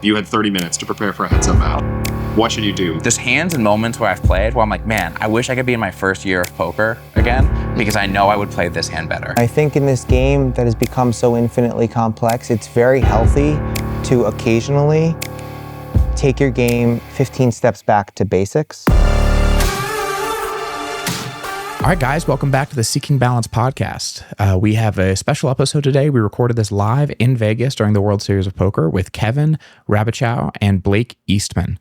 You had 30 minutes to prepare for a heads-up match. What should you do? There's hands and moments where I've played where I'm like, man, I wish I could be in my first year of poker again because I know I would play this hand better. I think in this game that has become so infinitely complex, it's very healthy to occasionally take your game 15 steps back to basics. All right, guys, welcome back to the Seeking Balance podcast. We have a special episode today. We recorded this live in Vegas during the World Series of Poker with Kevin, Rabichow, and Blake Eastman.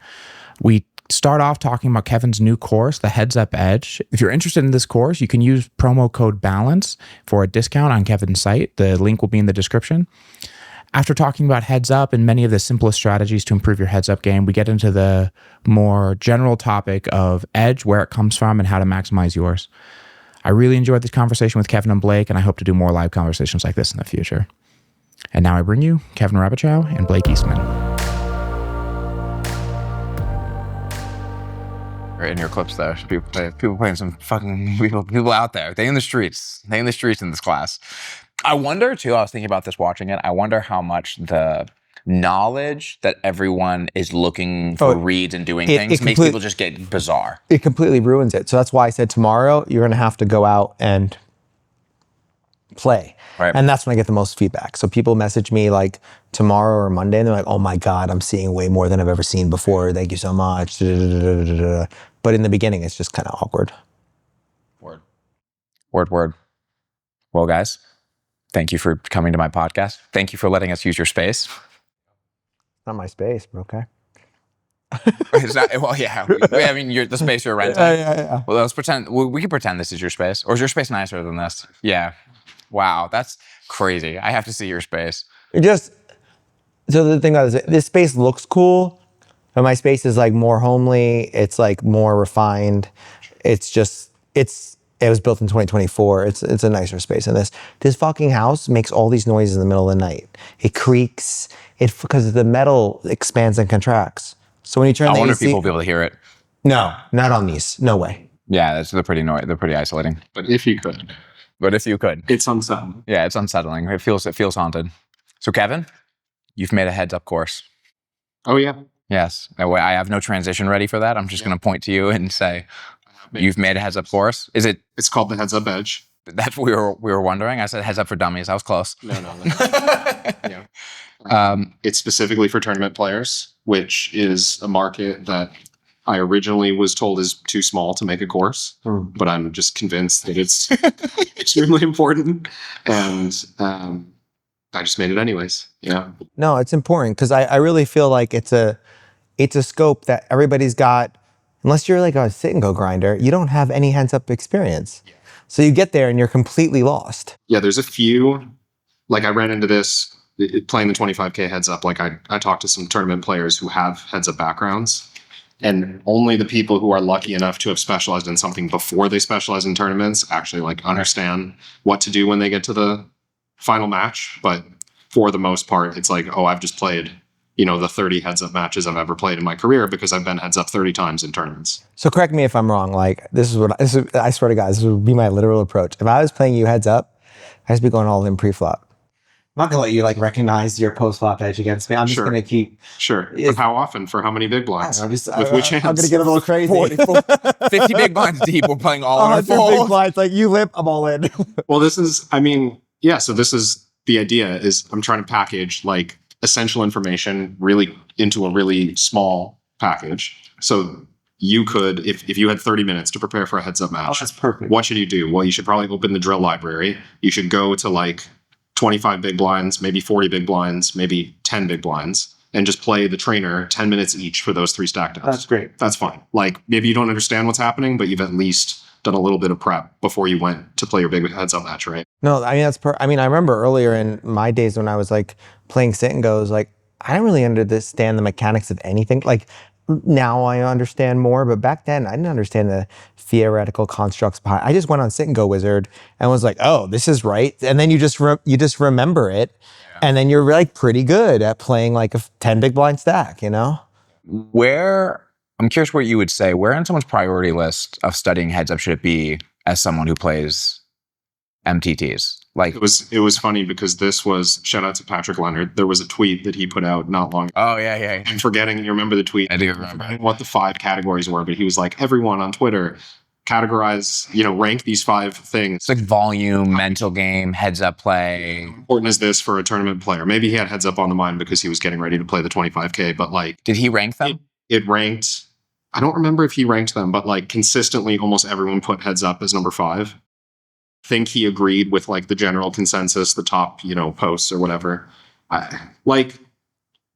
We start off talking about Kevin's new course, the Heads Up Edge. If you're interested in this course, you can use promo code BALANCE for a discount on Kevin's site. The link will be in the description. After talking about heads up and many of the simplest strategies to improve your heads up game, we get into the more general topic of edge, where it comes from, and how to maximize yours. I really enjoyed this conversation with Kevin and Blake, and I hope to do more live conversations like this in the future. And now I bring you Kevin Rabichow and Blake Eastman. In your clips there, people playing some fucking people out there. They in the streets in this class. I wonder too, I was thinking about this watching it, I wonder how much the knowledge that everyone is looking for reads and doing things makes people just get bizarre. It completely ruins it. So that's why I said tomorrow you're going to have to go out and play. Right. And that's when I get the most feedback. So people message me like tomorrow or Monday and they're like, oh my God, I'm seeing way more than I've ever seen before. Thank you so much. But in the beginning, it's just kind of awkward. Word. Well, guys, thank you for coming to my podcast. Thank you for letting us use your space. Not my space, but okay. It's not, well, yeah. I mean, the space you're renting. Yeah. Well, let's pretend. We can pretend this is your space. Or is your space nicer than this? Yeah. Wow, that's crazy. I have to see your space. So the thing is, this space looks cool, but my space is like more homely. It's like more refined. It was built in 2024. It's a nicer space than this. This fucking house makes all these noises in the middle of the night. It creaks. Because the metal expands and contracts. So when you turn the AC, I wonder if people will be able to hear it. No, not on these. No way. Yeah, they're pretty isolating. But if you could. It's unsettling. Yeah, it's unsettling. It feels haunted. So Kevin, you've made a heads up course. Oh yeah. Yes. I have no transition ready for that. I'm just going to point to you and say, you've made a heads up course. Is it? It's called the Heads Up Edge. That's what we were wondering. I said heads up for dummies. I was close. No. Yeah. It's specifically for tournament players, which is a market that I originally was told is too small to make a course, but I'm just convinced that it's extremely important, and I just made it anyways. Yeah. No, it's important because I really feel like it's a scope that everybody's got. Unless you're like a sit and go grinder, you don't have any heads up experience. Yeah. So you get there and you're completely lost. Yeah, there's a few, like I ran into this playing the 25K heads up. Like I talked to some tournament players who have heads up backgrounds, and only the people who are lucky enough to have specialized in something before they specialize in tournaments actually like understand what to do when they get to the final match. But for the most part, it's like, oh, I've just played the 30 heads up matches I've ever played in my career because I've been heads up 30 times in tournaments. So correct me if I'm wrong. Like I swear to God, this would be my literal approach. If I was playing you heads up, I'd just be going all in pre-flop. I'm not gonna let you like recognize your post-flop edge against me. I'm just gonna keep. Sure. But how often? For how many big blinds? With which hands? I'm gonna get a little crazy. 50 big blinds deep. We're playing all on our fold. Big blinds. Like you limp, I'm all in. Well, so this is the idea is I'm trying to package like essential information really into a really small package. So you could, if you had 30 minutes to prepare for a heads up match. Oh, that's perfect. What should you do? Well, you should probably open the drill library. You should go to like 25 big blinds, maybe 40 big blinds, maybe 10 big blinds, and just play the trainer 10 minutes each for those 3 stack downs. That's great. That's fine. Like maybe you don't understand what's happening, but you've at least done a little bit of prep before you went to play your big heads up match, right? No, I mean, I remember earlier in my days when I was like playing sit and goes, like I didn't really understand the mechanics of anything. Like now I understand more, but back then I didn't understand the theoretical constructs behind. I just went on sit and go wizard and was like, oh, this is right. And then you just remember it. Yeah. And then you're like pretty good at playing like a 10 big blind stack, I'm curious what you would say. Where on someone's priority list of studying heads up should it be as someone who plays MTTs? Like, It was funny because this was, shout out to Patrick Leonard. There was a tweet that he put out not long ago. oh yeah. I'm forgetting, you remember the tweet? I do I'm remember. forgetting what the 5 categories were, but he was like, everyone on Twitter categorize, rank these 5 things. It's like volume, mental game, heads up play. How important is this for a tournament player? Maybe he had heads up on the mind because he was getting ready to play the 25K, but like Did he rank them? it ranked, I don't remember if he ranked them, but like consistently almost everyone put heads up as number 5. I think he agreed with like the general consensus, the top, posts or whatever.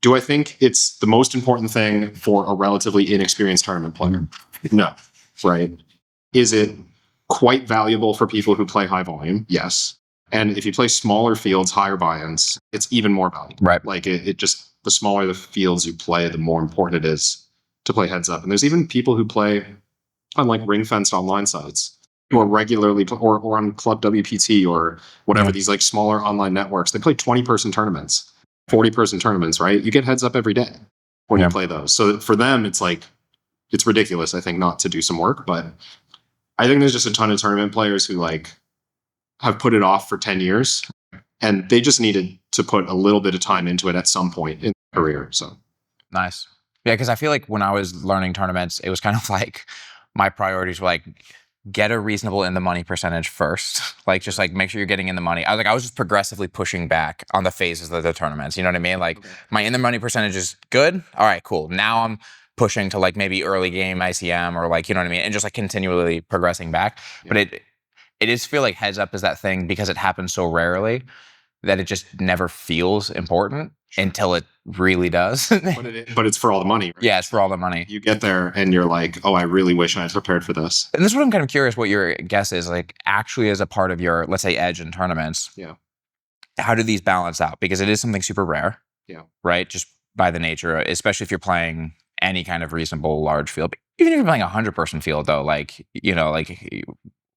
Do I think it's the most important thing for a relatively inexperienced tournament player? No, right? Is it quite valuable for people who play high volume? Yes. And if you play smaller fields, higher buy-ins, it's even more valuable. Right. Like it just, the smaller the fields you play, the more important it is to play heads up. And there's even people who play on like ring-fenced online sites who are regularly, or on Club WPT or whatever, these like smaller online networks. They play 20-person tournaments, 40-person tournaments, right? You get heads up every day when you play those. So for them, it's like, it's ridiculous, I think, not to do some work. But I think there's just a ton of tournament players who like have put it off for 10 years and they just needed to put a little bit of time into it at some point in their career. So Nice. Yeah, because I feel like when I was learning tournaments, it was kind of like my priorities were like, get a reasonable in the money percentage first. Like, just like make sure you're getting in the money. I was just progressively pushing back on the phases of the tournaments. You know what I mean? Like my in the money percentage is good. All right, cool. Now I'm pushing to like maybe early game ICM or like, you know what I mean? And just like continually progressing back. Yeah. But it is feel like heads up is that thing because it happens so rarely that it just never feels important until it really does. But it's for all the money. Right? Yeah, it's for all the money. You get there and you're like, oh, I really wish I had prepared for this. And this is what I'm kind of curious what your guess is, like actually as a part of your, let's say, edge in tournaments. Yeah. How do these balance out? Because it is something super rare. Yeah. Right? Just by the nature, especially if you're playing any kind of reasonable large field. Even if you're playing a 100-person field though, like,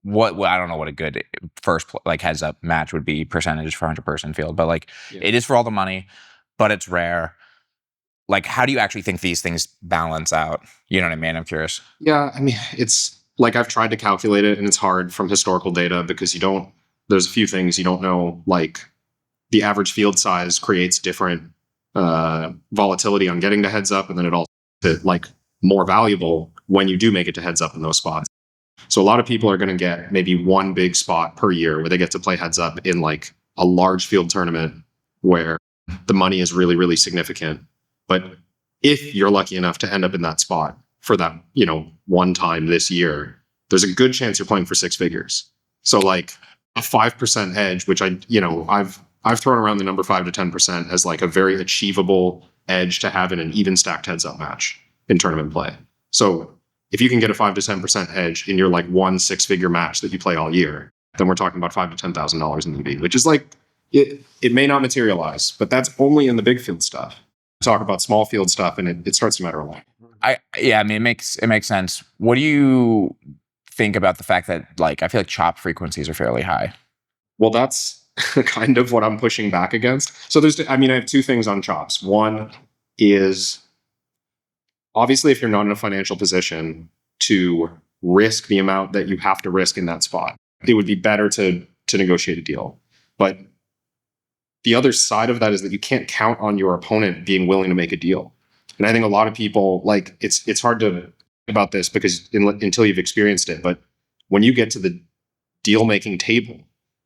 what I don't know what a good first like heads up match would be percentage for 100-person field, but like it is for all the money, but it's rare. Like, how do you actually think these things balance out? You know what I mean? I'm curious. Yeah, I mean, it's like I've tried to calculate it, and it's hard from historical data because there's a few things you don't know. Like the average field size creates different volatility on getting to heads up, and then it also like more valuable when you do make it to heads up in those spots. So a lot of people are going to get maybe one big spot per year where they get to play heads up in like a large field tournament where the money is really, really significant. But if you're lucky enough to end up in that spot for that, one time this year, there's a good chance you're playing for 6 figures. So like a 5% edge, which I've thrown around the number 5 to 10% as like a very achievable edge to have in an even stacked heads up match in tournament play. So if you can get a 5 to 10% edge in your like one 6-figure match that you play all year, then we're talking about $5,000 to $10,000 in EV, which is like, it may not materialize, but that's only in the big field stuff. Talk about small field stuff and it starts to matter a lot. I mean, it makes sense. What do you think about the fact that like, I feel like chop frequencies are fairly high? Well, that's kind of what I'm pushing back against. So I have 2 things on chops. One is, obviously, if you're not in a financial position to risk the amount that you have to risk in that spot, it would be better to negotiate a deal. But the other side of that is that you can't count on your opponent being willing to make a deal. And I think a lot of people, like, it's hard to think about this because until you've experienced it. But when you get to the deal-making table,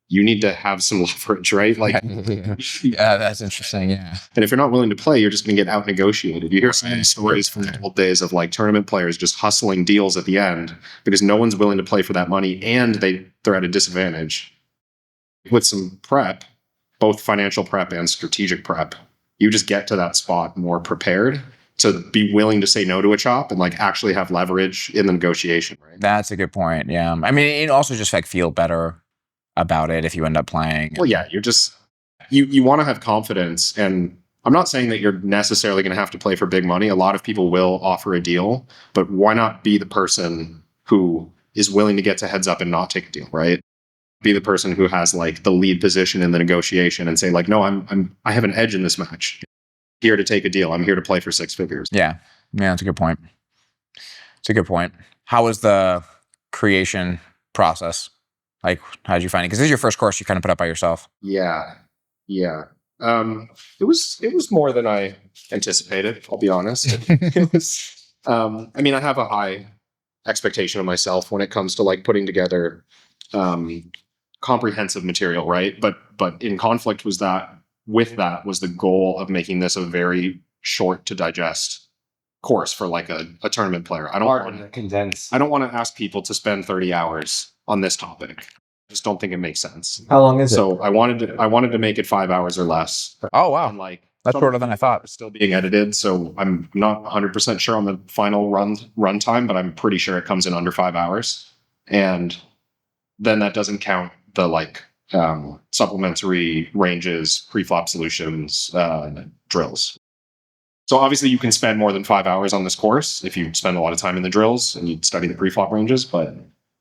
you need to have some leverage, right? Like, yeah, that's interesting. Yeah. And if you're not willing to play, you're just going to get out negotiated. You hear so many stories from the old days of like tournament players just hustling deals at the end because no one's willing to play for that money and they're at a disadvantage. With some prep, both financial prep and strategic prep, you just get to that spot more prepared to be willing to say no to a chop and like actually have leverage in the negotiation. Right? That's a good point. Yeah. I mean, it also just like feel better about it if you end up playing. Well, yeah, you're just, you want to have confidence. And I'm not saying that you're necessarily going to have to play for big money. A lot of people will offer a deal, but why not be the person who is willing to get to heads up and not take a deal, right? Be the person who has like the lead position in the negotiation and say like, no, I have an edge in this match. Here to take a deal. I'm here to play for 6 figures. Yeah. Yeah, that's a good point. It's a good point. How was the creation process? Like, how did you find it? Because this is your first course you kind of put up by yourself. Yeah. Yeah. It was more than I anticipated, I'll be honest. It was, I mean, I have a high expectation of myself when it comes to like putting together comprehensive material, right? But in conflict was that the goal of making this a very short to digest course for like a tournament player. I don't want to ask people to spend 30 hours on this topic. I just don't think it makes sense. How long is it? So I wanted to make it 5 hours or less. Oh, wow. And like That's shorter than I thought. Still being edited, so I'm not 100% sure on the final run time, but I'm pretty sure it comes in under 5 hours. And then that doesn't count the like supplementary ranges, pre-flop solutions, drills. So obviously you can spend more than 5 hours on this course if you spend a lot of time in the drills and you study the pre-flop ranges, but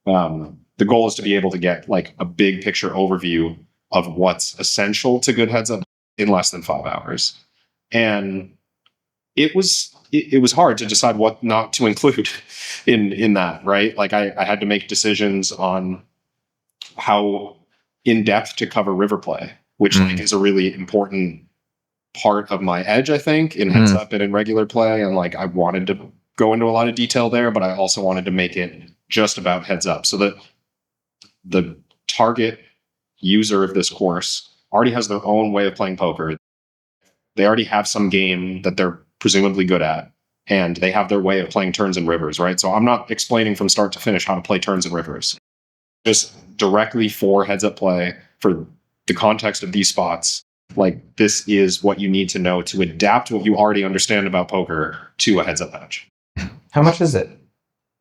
the goal is to be able to get like a big picture overview of what's essential to good heads up in less than 5 hours. And it was hard to decide what not to include in that, right? Like I had to make decisions on how in depth to cover river play, which like is a really important part of my edge, I think, in heads up and in regular play. And like I wanted to go into a lot of detail there, but I also wanted to make it just about heads up so that the target user of this course already has their own way of playing poker. They already have some game that they're presumably good at, and they have their way of playing turns and rivers, right? So I'm not explaining from start to finish how to play turns and rivers. Just directly for heads up play, for the context of these spots, like this is what you need to know to adapt what you already understand about poker to a heads up match. How much is it?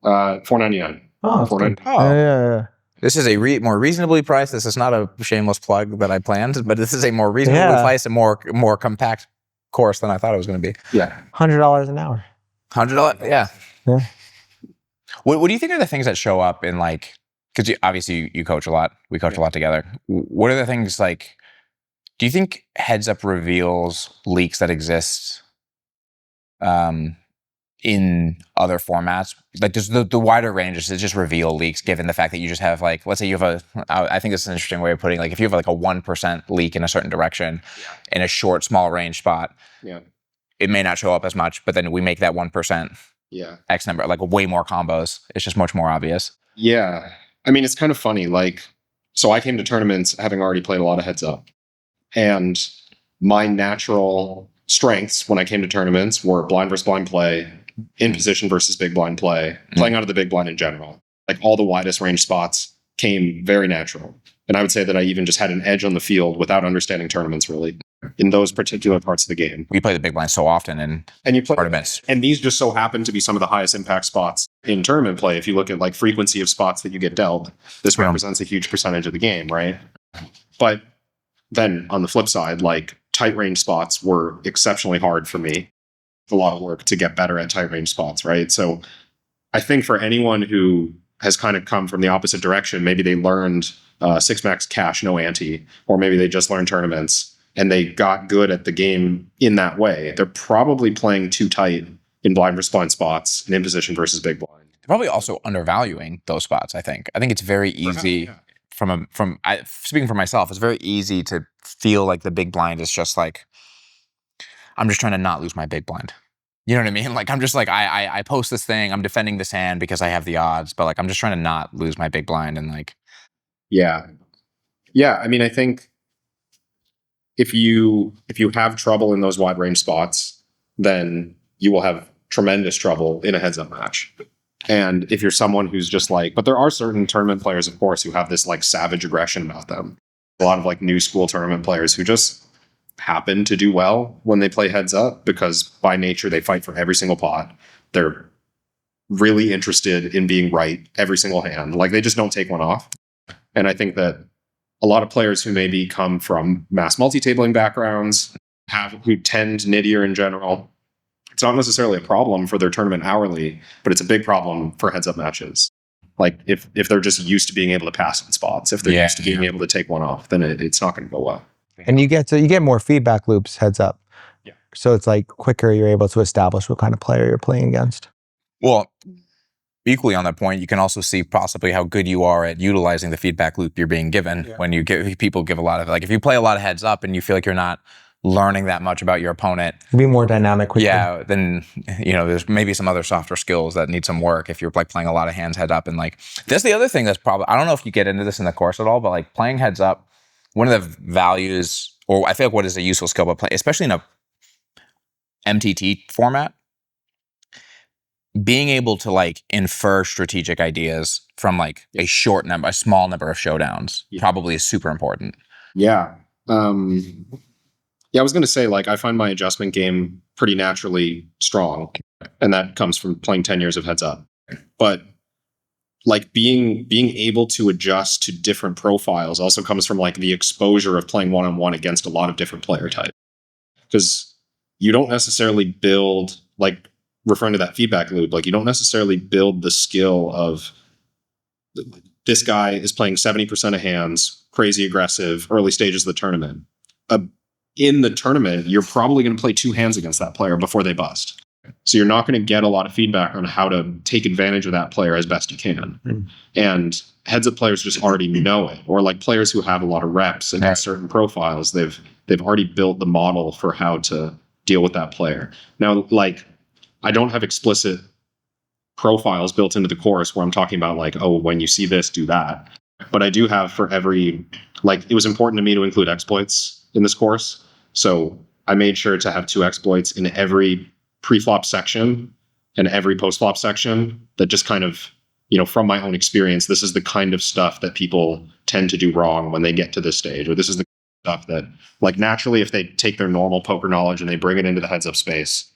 $4.99. Oh, $4.99. good. Yeah. This is a more reasonably priced. This is not a shameless plug that I planned, but this is a more reasonably priced and more compact course than I thought it was going to be. Yeah. $100 an hour. $100, yeah. Yeah. What do you think are the things that show up in like? Because obviously you coach a lot. We coach a lot together. What are the things like? Do you think heads up reveals leaks that exist in other formats? Like does the wider range does it just reveal leaks given the fact that you just have like, let's say you have I think this is an interesting way of putting, like if you have like a 1% leak in a certain direction in a short, small range spot, it may not show up as much, but then we make that 1% X number, like way more combos. It's just much more obvious. Yeah. I mean, it's kind of funny. Like, so I came to tournaments having already played a lot of heads up, and my natural strengths when I came to tournaments were blind versus blind play, in position versus big blind play, playing out of the big blind in general. Like all the widest range spots came very natural. And I would say that I even just had an edge on the field without understanding tournaments really in those particular parts of the game. We play the big blind so often and you play tournaments. And these just so happen to be some of the highest impact spots in tournament play. If you look at like frequency of spots that you get dealt, this represents a huge percentage of the game, right? But then on the flip side, like tight range spots were exceptionally hard for me. A lot of work to get better at tight range spots, right? So I think for anyone who has kind of come from the opposite direction, maybe they learned six max cash, no ante, or maybe they just learned tournaments and they got good at the game in that way. They're probably playing too tight in blind versus blind spots and in position versus big blind. They're probably also undervaluing those spots. I think it's very easy speaking for myself, it's very easy to feel like the big blind is just like, I'm just trying to not lose my big blind. You know what I mean? Like, I'm just like, I post this thing, I'm defending this hand because I have the odds, but like, I'm just trying to not lose my big blind and like. Yeah. Yeah. I mean, I think if you have trouble in those wide range spots, then you will have tremendous trouble in a heads up match. And if you're someone who's just like, but there are certain tournament players, of course, who have this like savage aggression about them. A lot of like new school tournament players who just happen to do well when they play heads up because by nature they fight for every single pot. They're really interested in being right every single hand. Like they just don't take one off. And I think that a lot of players who maybe come from mass multi-tabling backgrounds who tend nittier in general, it's not necessarily a problem for their tournament hourly, but it's a big problem for heads up matches. Like if they're just used to being able to pass in spots, if they're used to being able to take one off, then it's not going to go well. And you get more feedback loops heads up. Yeah. So it's like quicker you're able to establish what kind of player you're playing against. Well, equally on that point, you can also see possibly how good you are at utilizing the feedback loop you're being given when you people give a lot of, like, if you play a lot of heads up and you feel like you're not learning that much about your opponent, Be more dynamic quickly. yeah, then, you know, there's maybe some other softer skills that need some work if you're like playing a lot of hands head up. And like, that's the other thing that's probably, I don't know if you get into this in the course at all, but like playing heads up, one of the values, or I feel like what is a useful skill, but play, especially in a MTT format, being able to like infer strategic ideas from like a small number of showdowns probably is super important. Yeah. Yeah, I was going to say, like, I find my adjustment game pretty naturally strong, and that comes from playing 10 years of heads up. But like being able to adjust to different profiles also comes from like the exposure of playing one-on-one against a lot of different player types. Because you don't necessarily build, like, referring to that feedback loop, like, you don't necessarily build the skill of this guy is playing 70% of hands, crazy aggressive, early stages of the tournament. In the tournament, you're probably going to play 2 hands against that player before they bust. So you're not going to get a lot of feedback on how to take advantage of that player as best you can. And heads up players just already know it, or like players who have a lot of reps against certain profiles, they've already built the model for how to deal with that player. Now, like, I don't have explicit profiles built into the course where I'm talking about like, oh, when you see this, do that. But I do have for every, like, it was important to me to include exploits in this course. So I made sure to have 2 exploits in every pre-flop section and every post-flop section that just kind of, you know, from my own experience, this is the kind of stuff that people tend to do wrong when they get to this stage, or this is the stuff that, like, naturally, if they take their normal poker knowledge and they bring it into the heads up space,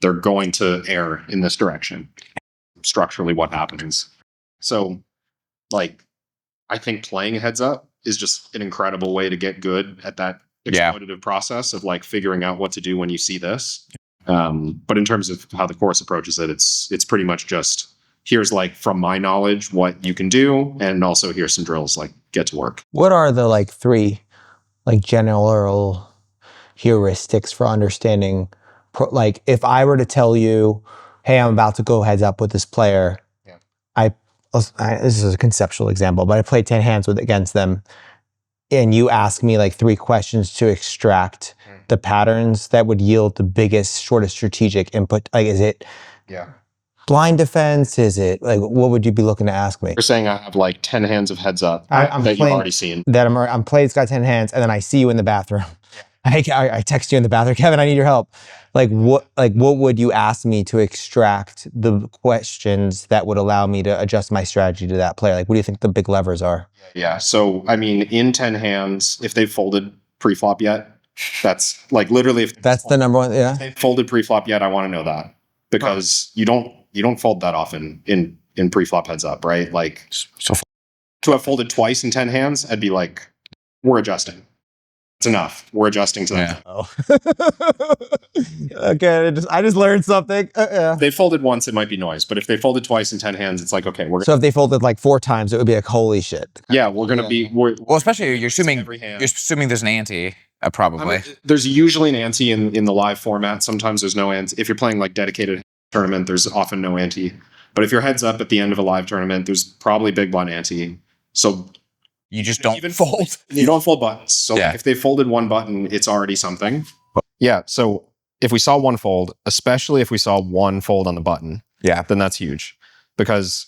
they're going to err in this direction. Structurally, what happens. So, like, I think playing heads up is just an incredible way to get good at that exploitative process of like figuring out what to do when you see this. But in terms of how the course approaches it, it's pretty much just, here's like from my knowledge what you can do, and also here's some drills, like get to work. What are the like 3 like general heuristics for understanding? Like if I were to tell you, hey, I'm about to go heads up with this player, this is a conceptual example, but I played 10 hands against them, and you ask me like 3 questions to extract the patterns that would yield the biggest, shortest strategic input. Like, is it blind defense? Is it like, what would you be looking to ask me? You're saying I have like 10 hands of heads up that you've already seen. That I'm playing, it's got 10 hands, and then I see you in the bathroom. I text you in the bathroom, Kevin, I need your help. Like what would you ask me to extract the questions that would allow me to adjust my strategy to that player? Like, what do you think the big levers are? Yeah. So, I mean, in 10 hands, if they've folded pre-flop yet, that's like literally, if that's the number one. Yeah. If they've folded pre-flop yet, I want to know that, because you don't fold that often in pre-flop heads up, right? Like, So to have folded twice in 10 hands, I'd be like, we're adjusting. It's enough. We're adjusting to that. Oh. Okay, I just learned something. They folded once, it might be noise, but if they folded twice in 10 hands, it's like, okay, so if they folded like 4 times, it would be like, holy shit. yeah, we're gonna be. well, especially you're assuming there's an ante, probably. I mean, there's usually an ante in the live format. Sometimes there's no ante. If you're playing like dedicated tournament, there's often no ante. But if you're heads up at the end of a live tournament, there's probably big blind ante. So you just don't fold. You don't fold buttons. So Yeah. if they folded 1 button, it's already something. Yeah. So if we saw 1 fold, especially if we saw 1 fold on the button, then that's huge. Because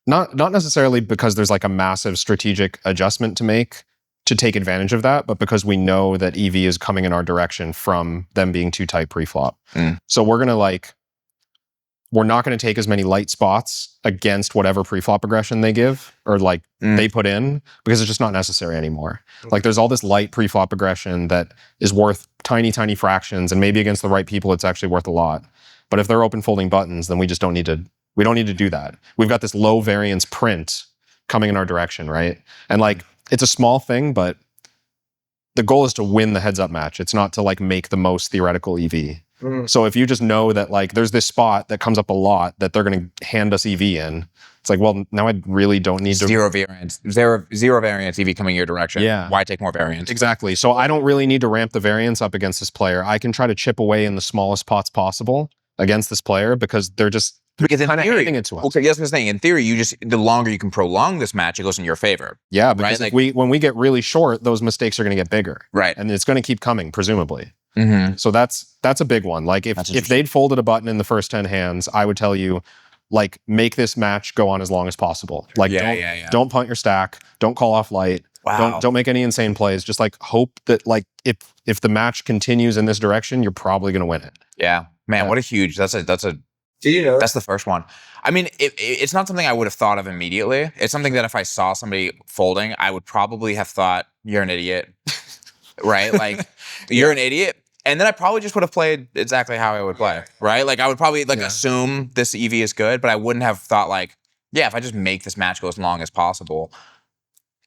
not necessarily because there's like a massive strategic adjustment to make to take advantage of that, but because we know that EV is coming in our direction from them being too tight pre-flop. So we're not going to take as many light spots against whatever pre-flop aggression they give or like they put in, because it's just not necessary anymore. Like, there's all this light pre-flop aggression that is worth tiny, tiny fractions, and maybe against the right people, it's actually worth a lot. But if they're open folding buttons, then we don't need to do that. We've got this low variance print coming in our direction, right? And like, it's a small thing, but the goal is to win the heads up match. It's not to like make the most theoretical EV. So if you just know that like there's this spot that comes up a lot that they're going to hand us EV in, it's like, well, now I really don't need to. Zero variance EV coming your direction. Yeah. Why take more variance? Exactly. So I don't really need to ramp the variance up against this player. I can try to chip away in the smallest pots possible against this player, because Because in Kinda theory, handing it to us. okay, yes, I was saying, in theory, the longer you can prolong this match, it goes in your favor. Yeah, because Right? when we get really short, those mistakes are going to get bigger. Right. And it's going to keep coming, presumably. Mm-hmm. So that's a big one. Like if they'd folded a button in the first 10 hands, I would tell you, like, make this match go on as long as possible. Like, don't punt your stack, don't call off light, don't make any insane plays. Just like hope that, like, if the match continues in this direction, you're probably going to win it. Yeah, man, what a huge. That's a. Did you know? That's the first one. I mean, it's not something I would have thought of immediately. It's something that if I saw somebody folding, I would probably have thought, "You're an idiot," right? Like, you're an idiot. And then I probably just would have played exactly how I would play, right? Like, I would probably assume this EV is good, but I wouldn't have thought like, yeah, if I just make this match go as long as possible,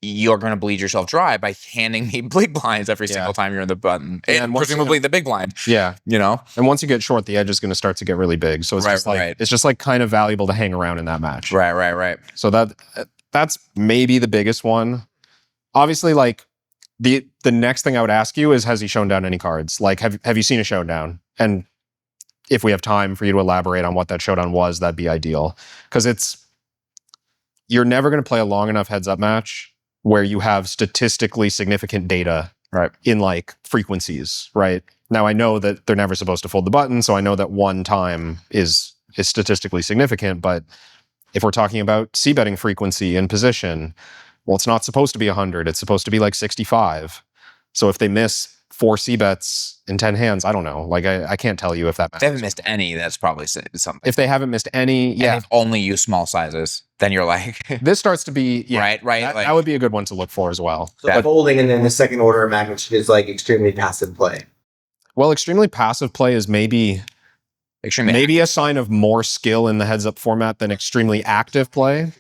you're going to bleed yourself dry by handing me big blinds every single time you're in the button, and presumably the big blind. Yeah, you know. And once you get short, the edge is going to start to get really big. So it's it's just like kind of valuable to hang around in that match. Right. So that's maybe the biggest one. Obviously, like the next thing I would ask you is, has he shown down any cards? Like, have you seen a showdown? And if we have time for you to elaborate on what that showdown was, that'd be ideal. Because you're never going to play a long enough heads up match where you have statistically significant data in like frequencies, right? Now I know that they're never supposed to fold the button, so I know that one time is statistically significant, but if we're talking about c-betting frequency and position, well, it's not supposed to be 100, it's supposed to be like 65. So if they miss 4 c-bets in 10 hands, I don't know. Like, I can't tell you if that matters. If they haven't missed any, that's probably something. If they haven't missed any, and they've only used small sizes, then you're like... this starts to be... right. That would be a good one to look for as well. So folding and then the second order of magnitude is like extremely passive play. Well, extremely passive play is maybe a sign of more skill in the heads up format than extremely active play.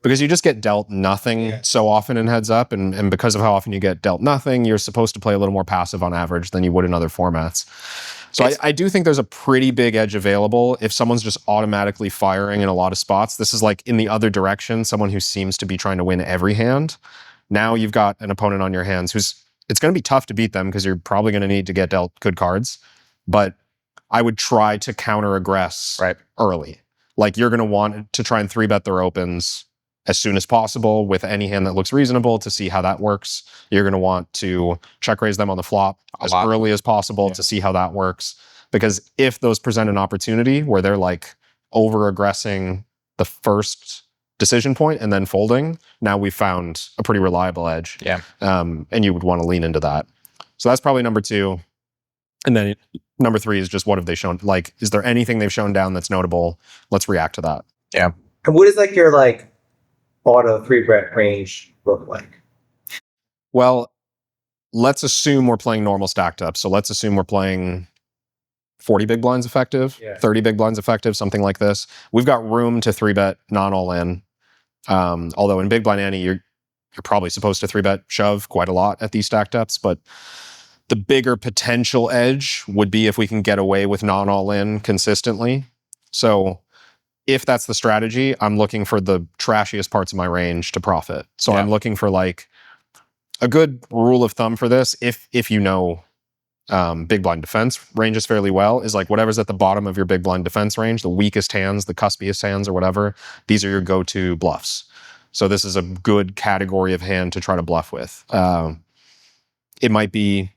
Because you just get dealt nothing so often in heads up, and because of how often you get dealt nothing, you're supposed to play a little more passive on average than you would in other formats. So I do think there's a pretty big edge available if someone's just automatically firing in a lot of spots. This is like in the other direction, someone who seems to be trying to win every hand. Now you've got an opponent on your hands it's going to be tough to beat them because you're probably going to need to get dealt good cards. But I would try to counter aggress early. Like, you're going to want to try and 3-bet their opens as soon as possible with any hand that looks reasonable to see how that works. You're going to want to check raise them on the flop as early as possible to see how that works. Because if those present an opportunity where they're like over aggressing the first decision point and then folding, now we've found a pretty reliable edge. Yeah. And you would want to lean into that. So that's probably number 2. And then number 3 is just, what have they shown? Like, is there anything they've shown down that's notable? Let's react to that. Yeah. And what is like your like auto 3-bet range look like? Well, let's assume we're playing normal stacked up. So let's assume we're playing 40 big blinds effective, 30 big blinds effective, something like this. We've got room to 3-bet non-all-in. Although in big blind ante, you're probably supposed to 3-bet shove quite a lot at these stacked ups, but the bigger potential edge would be if we can get away with non-all-in consistently. So if that's the strategy, I'm looking for the trashiest parts of my range to profit. So I'm looking for like a good rule of thumb for this. If you know big blind defense ranges fairly well, is like whatever's at the bottom of your big blind defense range, the weakest hands, the cuspiest hands or whatever, these are your go-to bluffs. So this is a good category of hand to try to bluff with. It might be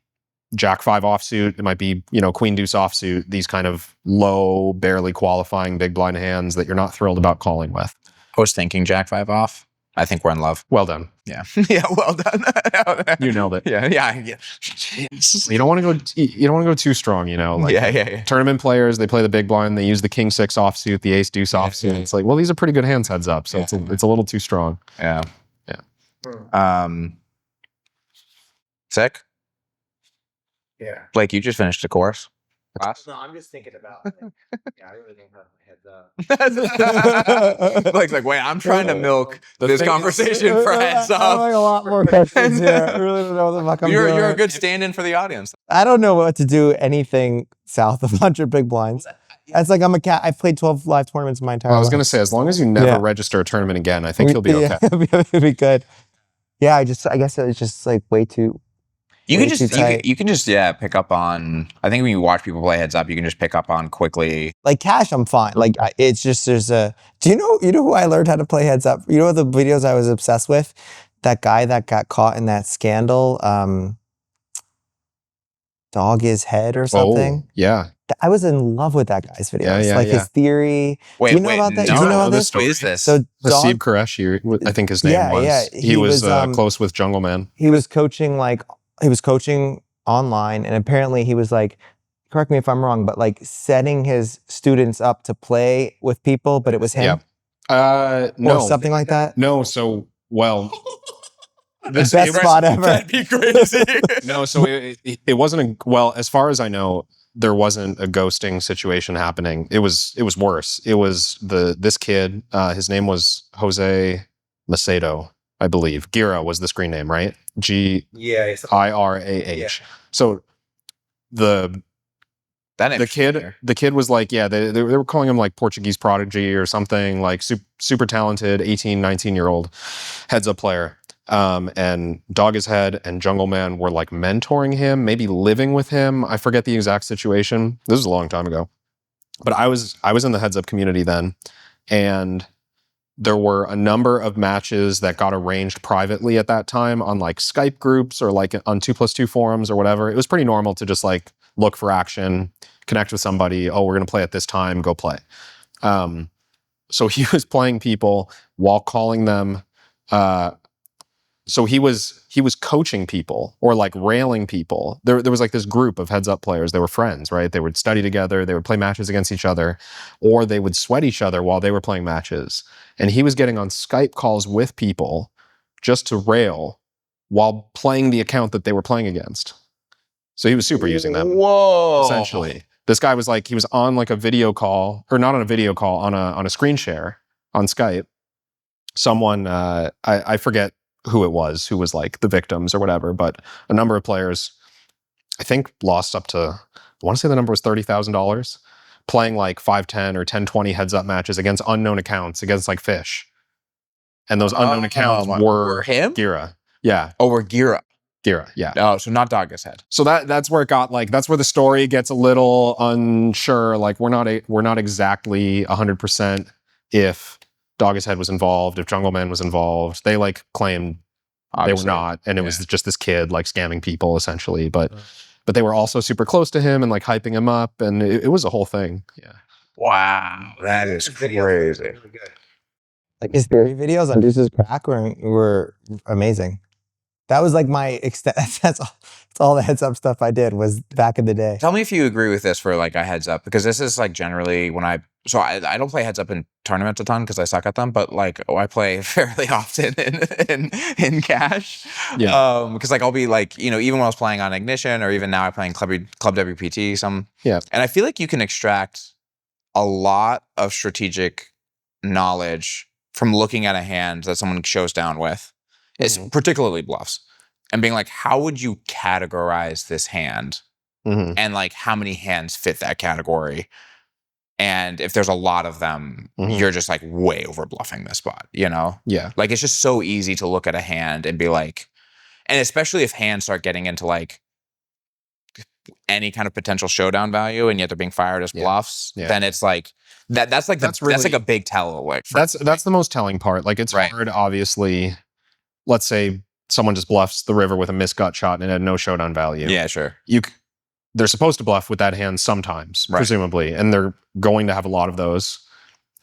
Jack 5 offsuit. It might be, Queen Deuce offsuit. These kind of low, barely qualifying big blind hands that you're not thrilled about calling with. I was thinking Jack 5 off. I think we're in love. Well done. Yeah. Yeah. Well done. You nailed it. Yeah. You don't want to go. You don't want to go too strong. Like yeah. Tournament players, they play the big blind. They use the King 6 offsuit, the Ace Deuce offsuit. It's like, well, these are pretty good hands heads up. So it's a little too strong. Yeah. Sick. Yeah. Blake, you just finished a course. Class? No, I'm just thinking about I really don't have my heads up. Blake's like, wait, I'm trying to milk this conversation for heads I up. like a lot more questions here. I really don't know what the fuck I'm doing. You're a good stand-in for the audience. I don't know what to do anything south of 100 big blinds. That's like I'm a cat. I've played 12 live tournaments in my entire life. I was going to say, as long as you never register a tournament again, I think you'll be okay. It'll be good. Yeah, I guess it's just like way too. You way can just too tight. you can just pick up on. I think when you watch people play heads up, you can just pick up on quickly. Like cash, I'm fine. Like it's just there's a. Do you know who I learned how to play heads up? You know the videos I was obsessed with? That guy that got caught in that scandal, Dog Is Head or something. Oh, yeah. I was in love with that guy's videos. Yeah, like yeah. his theory. Wait, Do you know about that? Do Do you you know know about this this? Who is this? So Hasib Dog, Qureshi, I think his name Yeah, was. yeah. He was close with Jungle Man. he was coaching online, and apparently he was like, correct me if I'm wrong, but like setting his students up to play with people, but it was him. Yeah. No. Or something like that. No, so, well. Best spot ever. That'd be crazy. No, so it wasn't well, as far as I know, there wasn't a ghosting situation happening. It was worse. It was this kid, his name was Jose Macedo, I believe. Gira was the screen name, right? Girah. Yeah. So the kid was like, yeah, they were calling him like Portuguese prodigy or something, like super talented 18, 19-year-old heads up player. And Dog Is Head and Jungle Man were like mentoring him, maybe living with him. I forget the exact situation. This was a long time ago. But I was in the heads up community then, and there were a number of matches that got arranged privately at that time on like Skype groups or like on 2+2 forums or whatever. It was pretty normal to just like look for action, connect with somebody. Oh, we're going to play at this time, go play. So he was playing people while calling them, so he was coaching people or like railing people. There was like this group of heads up players. They were friends, right? They would study together. They would play matches against each other, or they would sweat each other while they were playing matches. And he was getting on Skype calls with people just to rail while playing the account that they were playing against. So he was super using them. Whoa. Essentially. This guy was like, he was on like a video call, or not on a video call, on a screen share on Skype. Someone, I forget who it was, who was like the victims or whatever, but a number of players, I think, lost up to, I want to say the number was $30,000, playing like 5-10 or 10-20 heads up matches against unknown accounts, against like fish. And those unknown accounts were him? Gira. Yeah. Oh, we're Gira. Gira, yeah. Oh, so not Dog Is Head. So that's where it got like, that's where the story gets a little unsure. Like we're not exactly 100% if Dog Is Head was involved, if Jungle Man was involved. They like claimed Obviously. they were not, and it was just this kid like scamming people essentially. But they were also super close to him and like hyping him up, and it was a whole thing. Yeah. Wow, that is crazy. Like his theory videos on Deuce's Crack were amazing. That was like my extent. That's all the heads up stuff I did was back in the day. Tell me if you agree with this for like a heads up, because this is like generally when I don't play heads up in tournaments a ton because I suck at them, but like I play fairly often in cash. Yeah. Because like I'll be like, you know, even when I was playing on Ignition or even now I'm playing Club WPT Yeah. and I feel like you can extract a lot of strategic knowledge from looking at a hand that someone shows down with. It's particularly bluffs, and being like, how would you categorize this hand? And like how many hands fit that category? And if there's a lot of them, you're just like way over bluffing this spot, you know? Yeah. Like it's just so easy to look at a hand and be like, and especially if hands start getting into like any kind of potential showdown value and yet they're being fired as bluffs, then it's like that's like that's like a big tell. Like that's the most telling part. Like it's hard, obviously. Let's say someone just bluffs the river with a misgut shot and it had no showdown value. Yeah, sure. They're supposed to bluff with that hand sometimes, presumably, and they're going to have a lot of those.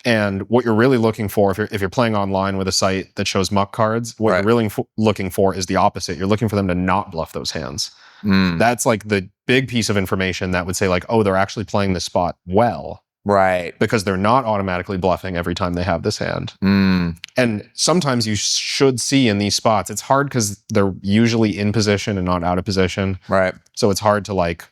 And what you're really looking for, if you're playing online with a site that shows muck cards, what you're really looking for is the opposite. You're looking for them to not bluff those hands. That's like the big piece of information that would say like, oh, they're actually playing this spot well. Right. Because they're not automatically bluffing every time they have this hand. And sometimes you should see in these spots, it's hard because they're usually in position and not out of position. Right. So it's hard to like,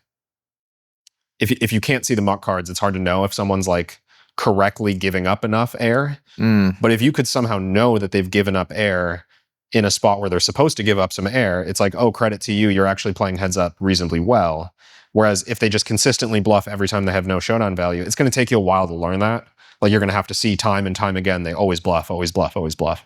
if you can't see the muck cards, it's hard to know if someone's like correctly giving up enough air. But if you could somehow know that they've given up air in a spot where they're supposed to give up some air, it's like, oh, credit to you, you're actually playing heads up reasonably well. Whereas if they just consistently bluff every time they have no showdown value, it's going to take you a while to learn that. Like you're going to have to see time and time again, they always bluff, always bluff, always bluff.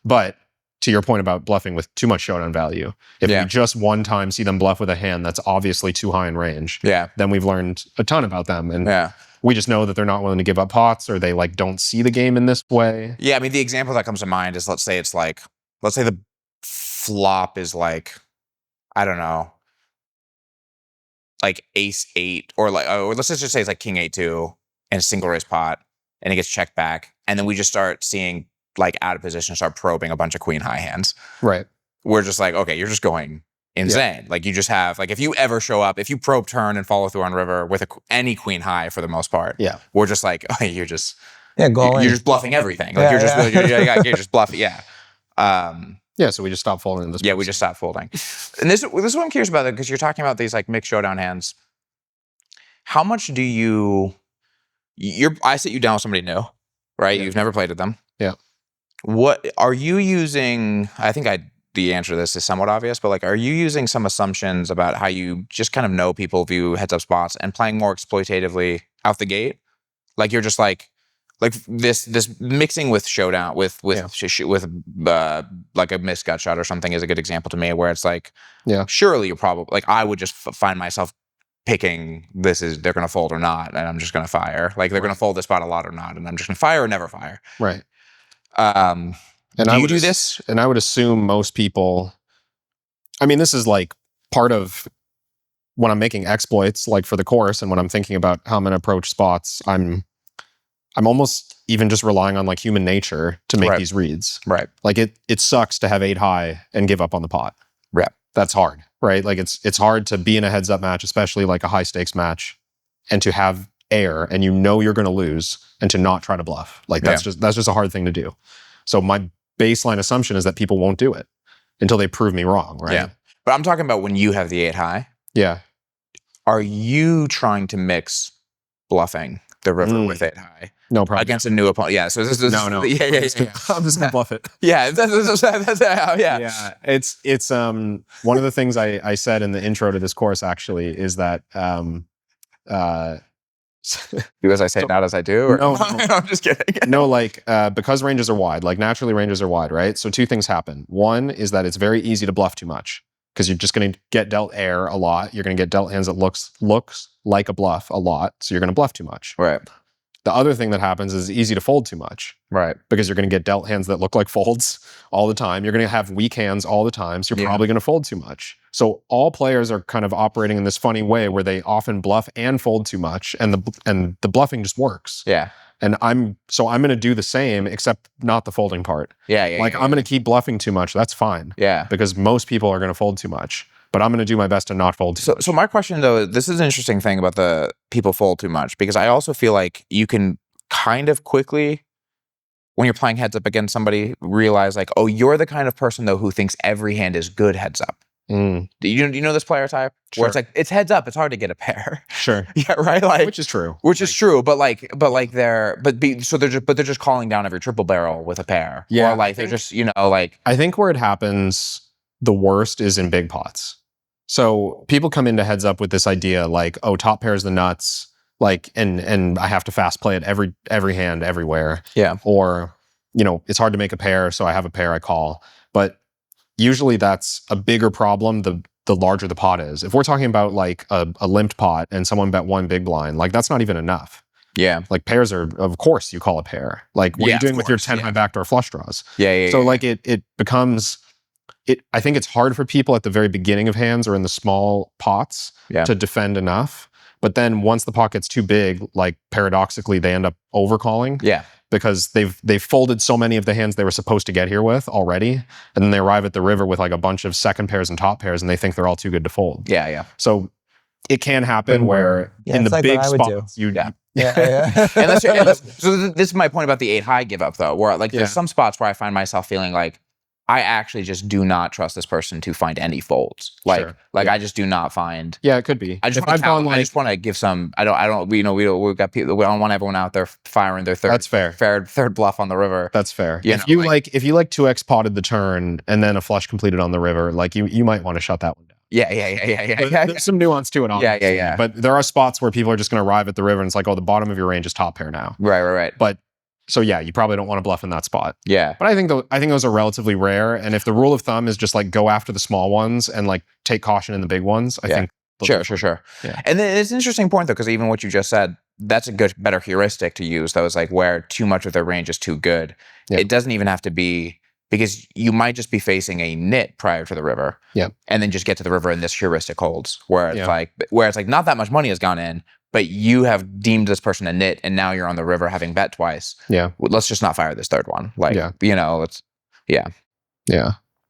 But to your point about bluffing with too much showdown value, if Yeah. we just one time see them bluff with a hand that's obviously too high in range, Yeah. then we've learned a ton about them. And Yeah. we just know that they're not willing to give up pots, or they like don't see the game in this way. Yeah. I mean, the example that comes to mind is let's say the flop is like, I don't know, like ace 8 or let's just say it's like king 8-2 and a single raise pot and it gets checked back. And then we just start seeing like out of position, start probing a bunch of queen high hands. Right. We're just like, okay, you're just going insane. Like you just have, like if you ever show up, if you probe turn and follow through on river with any queen high for the most part, Yeah. we're just like, oh, you're just go you're in. just bluffing everything. Like Yeah, you're just bluffing. Yeah. Yeah. So we just stop folding in this. Yeah, we just stopped folding. And this is what I'm curious about, because you're talking about these like mixed showdown hands. How much do I sit you down with somebody new, right? Yeah. You've never played with them. Yeah. What are you using? I think the answer to this is somewhat obvious, but like, are you using some assumptions about how you just kind of know people view heads up spots and playing more exploitatively out the gate? Like you're just like this mixing with showdown with like a missed gut shot or something is a good example to me, where it's like, Yeah. surely you're probably like, I would just find myself picking they're going to fold or not, and I'm just going to fire. Like they're going to fold this spot a lot or not, and I'm just going to fire or never fire. Right. And And do I you would do this? And I would assume most people, I mean, this is like part of when I'm making exploits, like for the course, and when I'm thinking about how I'm going to approach spots, I'm almost even just relying on like human nature to make Right. these reads. Right. Like it sucks to have 8 high and give up on the pot. Yeah. That's hard, right? Like it's hard to be in a heads up match, especially like a high stakes match, and to have air and you know you're going to lose and to not try to bluff. Like that's just a hard thing to do. So my baseline assumption is that people won't do it until they prove me wrong, right? Yeah. But I'm talking about when you have the 8 high. Yeah. Are you trying to mix bluffing the river with 8 high No problem. against a new opponent? Yeah. So this is No. Yeah. I'm just gonna bluff it. Yeah. That's yeah. Yeah. It's one of the things I said in the intro to this course actually is that Do as I say, not as I do? Or? No. I'm just kidding. no, like because ranges are wide, like naturally ranges are wide, right? So 2 things happen. One is that it's very easy to bluff too much because you're just going to get dealt air a lot. You're going to get dealt hands that looks like a bluff a lot, so you're going to bluff too much. Right. The other thing that happens is it's easy to fold too much Right. because you're going to get dealt hands that look like folds all the time. You're going to have weak hands all the time, so you're probably going to fold too much. So all players are kind of operating in this funny way where they often bluff and fold too much, and the bluffing just works. Yeah. And I'm going to do the same, except not the folding part. Yeah. Like I'm going to keep bluffing too much. That's fine. Yeah. Because most people are going to fold too much. But I'm going to do my best to not fold too much. So my question though, this is an interesting thing about the people fold too much, because I also feel like you can kind of quickly, when you're playing heads up against somebody, realize like, oh, you're the kind of person though who thinks every hand is good heads up. Mm, Do you know this player type? Sure. Where it's like, it's heads up, it's hard to get a pair. sure. Yeah, right. Like, Which is true. they're just calling down every triple barrel with a pair. Yeah, Or like they're just, like, I think where it happens the worst is in big pots. So people come into heads up with this idea like, oh, top pair is the nuts, like, and I have to fast play it every hand everywhere. Yeah. Or, it's hard to make a pair, so I have a pair I call. But usually that's a bigger problem the larger the pot is. If we're talking about like a limped pot and someone bet 1 big blind, like that's not even enough. Yeah. Like pairs are, of course, you call a pair. Like what are you doing with your 10 high backdoor flush draws? Yeah. So like it becomes, I think it's hard for people at the very beginning of hands or in the small pots to defend enough. But then once the pot gets too big, like paradoxically, they end up overcalling. Yeah. Because they've folded so many of the hands they were supposed to get here with already. And then they arrive at the river with like a bunch of second pairs and top pairs and they think they're all too good to fold. Yeah. So it can happen where in the it's like big what I would spots, Yeah. So this is my point about the 8 high give up though, where like there's some spots where I find myself feeling like I actually just do not trust this person to find any folds. I just do not find. Yeah, it could be. I just want to give some. I don't. We've got people. We don't want everyone out there firing their third. That's fair. Third bluff on the river. That's fair. You if you 2x potted the turn and then a flush completed on the river, like you might want to shut that one down. Yeah. There's some nuance to it, obviously. Yeah. But there are spots where people are just going to arrive at the river and it's like, oh, the bottom of your range is top pair now. Right. But So yeah, you probably don't want to bluff in that spot. Yeah. But I think those are relatively rare. And if the rule of thumb is just like go after the small ones and like take caution in the big ones, I think Sure. Yeah. And then it's an interesting point though, because even what you just said, that's a better heuristic to use. That was like where too much of their range is too good. Yeah. It doesn't even have to be, because you might just be facing a nit prior to the river. Yeah. And then just get to the river and this heuristic holds. Where it's like not that much money has gone in, but you have deemed this person a nit, and now you're on the river having bet twice. Yeah. Let's just not fire this third one. Like, Yeah.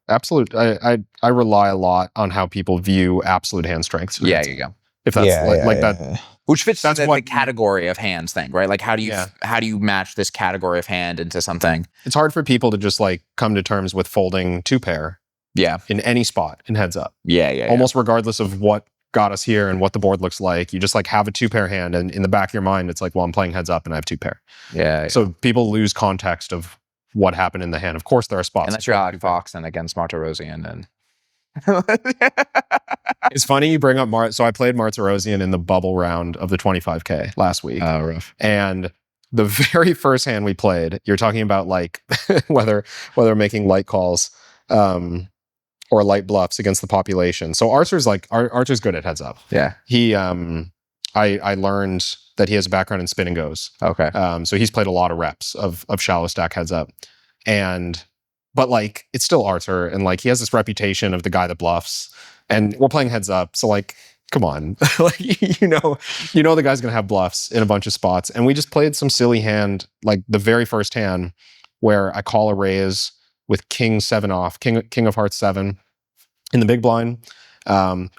Absolute. I rely a lot on how people view absolute hand strengths. Yeah, you go. If that's that. Which fits That's the what- category of hands thing, right? Like how do you match this category of hand into something? It's hard for people to just like come to terms with folding 2-pair Yeah. in any spot in heads up. Yeah. Almost regardless of what got us here and what the board looks like. You just like have a 2-pair hand, and in the back of your mind, it's like, well, I'm playing heads up and I have 2-pair. Yeah. So people lose context of what happened in the hand. Of course, there are spots. Unless you're Alec Fox and against Martirosian and It's funny you bring up So I played Martirosian in the bubble round of the 25K last week. Oh, rough. And the very first hand we played, you're talking about like whether making light calls or light bluffs against the population. So Archer's good at heads up. Yeah. He I learned that he has a background in spin and goes. Okay. So he's played a lot of reps of shallow stack heads up. But like it's still Archer, and like he has this reputation of the guy that bluffs, and we're playing heads up. So like, come on. Like you know the guy's gonna have bluffs in a bunch of spots. And we just played some silly hand, like the very first hand where I call a raise with King 7 off, King of Hearts 7 in the big blind.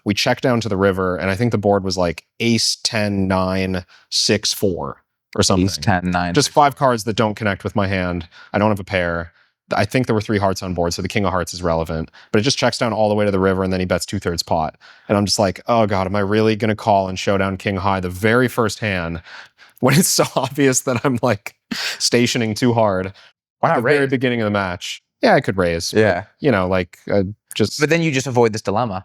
We check down to the river, and I think the board was like Ace 10 9 6 4 or something. Ace 10 9. Just 5 cards that don't connect with my hand. I don't have a pair. I think there were 3 hearts on board, so the King of Hearts is relevant. But it just checks down all the way to the river, and then he bets 2/3 pot. And I'm just like, oh god, am I really going to call and showdown King High the very first hand when it's so obvious that I'm like stationing too hard Why at not the very raise? beginning of the match? Yeah, I could raise. Yeah. But, like just. But then you just avoid this dilemma.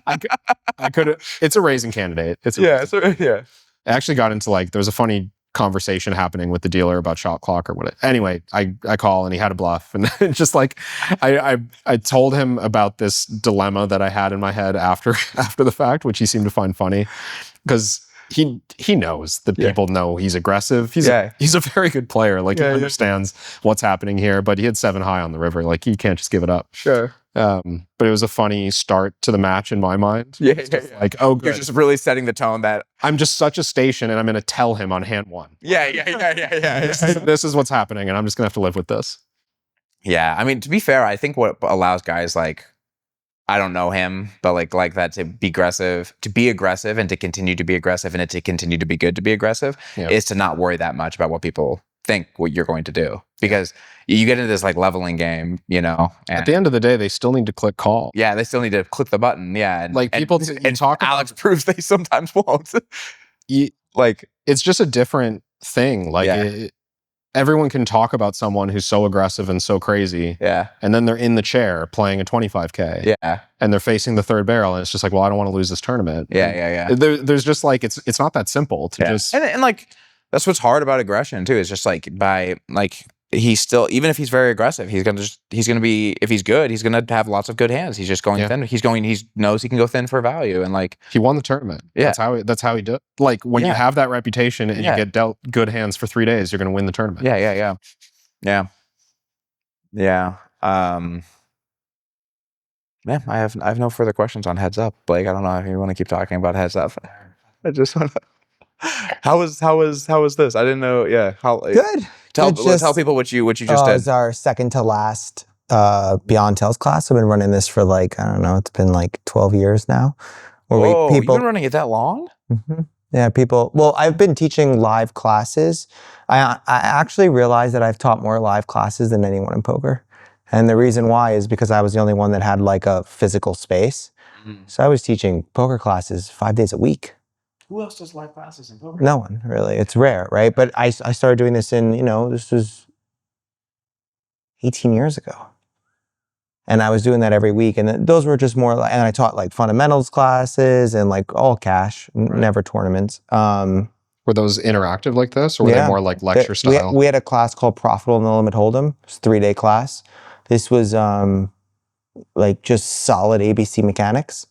I could. It's a raising candidate. I actually got into like there was a funny conversation happening with the dealer about shot clock or what. Anyway, I call and he had a bluff, and just like I told him about this dilemma that I had in my head after the fact, which he seemed to find funny because he knows that people know he's aggressive. He's a very good player. Like he understands what's happening here, but he had 7 high on the river. Like he can't just give it up. Sure. But it was a funny start to the match in my mind. Yeah. Like, oh, good. You're just really setting the tone that. I'm just such a station, and I'm going to tell him on hand 1. Yeah. This is what's happening, and I'm just going to have to live with this. Yeah. I mean, to be fair, I think what allows guys like, I don't know him, but like that to be aggressive and to continue to be aggressive and to continue to be good to be aggressive is to not worry that much about what people think what you're going to do, because you get into this like leveling game, and At the end of the day, they still need to click call. yeah, they still need to click the button. Yeah. Like people talk about, Alex proves they sometimes won't. like it's just a different thing. Like everyone can talk about someone who's so aggressive and so crazy. Yeah. And then they're in the chair playing a 25K. Yeah. And they're facing the third barrel, and it's just like, well, I don't want to lose this tournament. Yeah. There's just like it's not that simple to just. And like that's what's hard about aggression too. Is just like by like he's still, even if he's very aggressive, he's gonna be, if he's good, he's gonna have lots of good hands. He's just going thin. He knows he can go thin for value, and like he won the tournament. Yeah. That's how he did. Like when you have that reputation and you get dealt good hands for 3 days, you're gonna win the tournament. Yeah. I have no further questions on heads up, Blake. I don't know if you want to keep talking about heads up. I just want to. How was this? I didn't know. Yeah. How Good. Tell Just- people what you just did. It's our second to last Beyond Tells class. I've been running this for like, I don't know, it's been like 12 years now. Whoa, you've been running it that long? Mm-hmm. Yeah, well, I've been teaching live classes. I actually realized that I've taught more live classes than anyone in poker. And the reason why is because I was the only one that had like a physical space. So I was teaching poker classes 5 days a week. Who else does live classes in poker? No one, really. It's rare, right? But I started doing this in, this was 18 years ago. And I was doing that every week. And those were just more like, and I taught like fundamentals classes and like all cash, never tournaments. Were those interactive like this, or were they more like lecture style? We had a class called Profitable No Limit Hold'em. It was a 3-day class. This was like just solid ABC mechanics.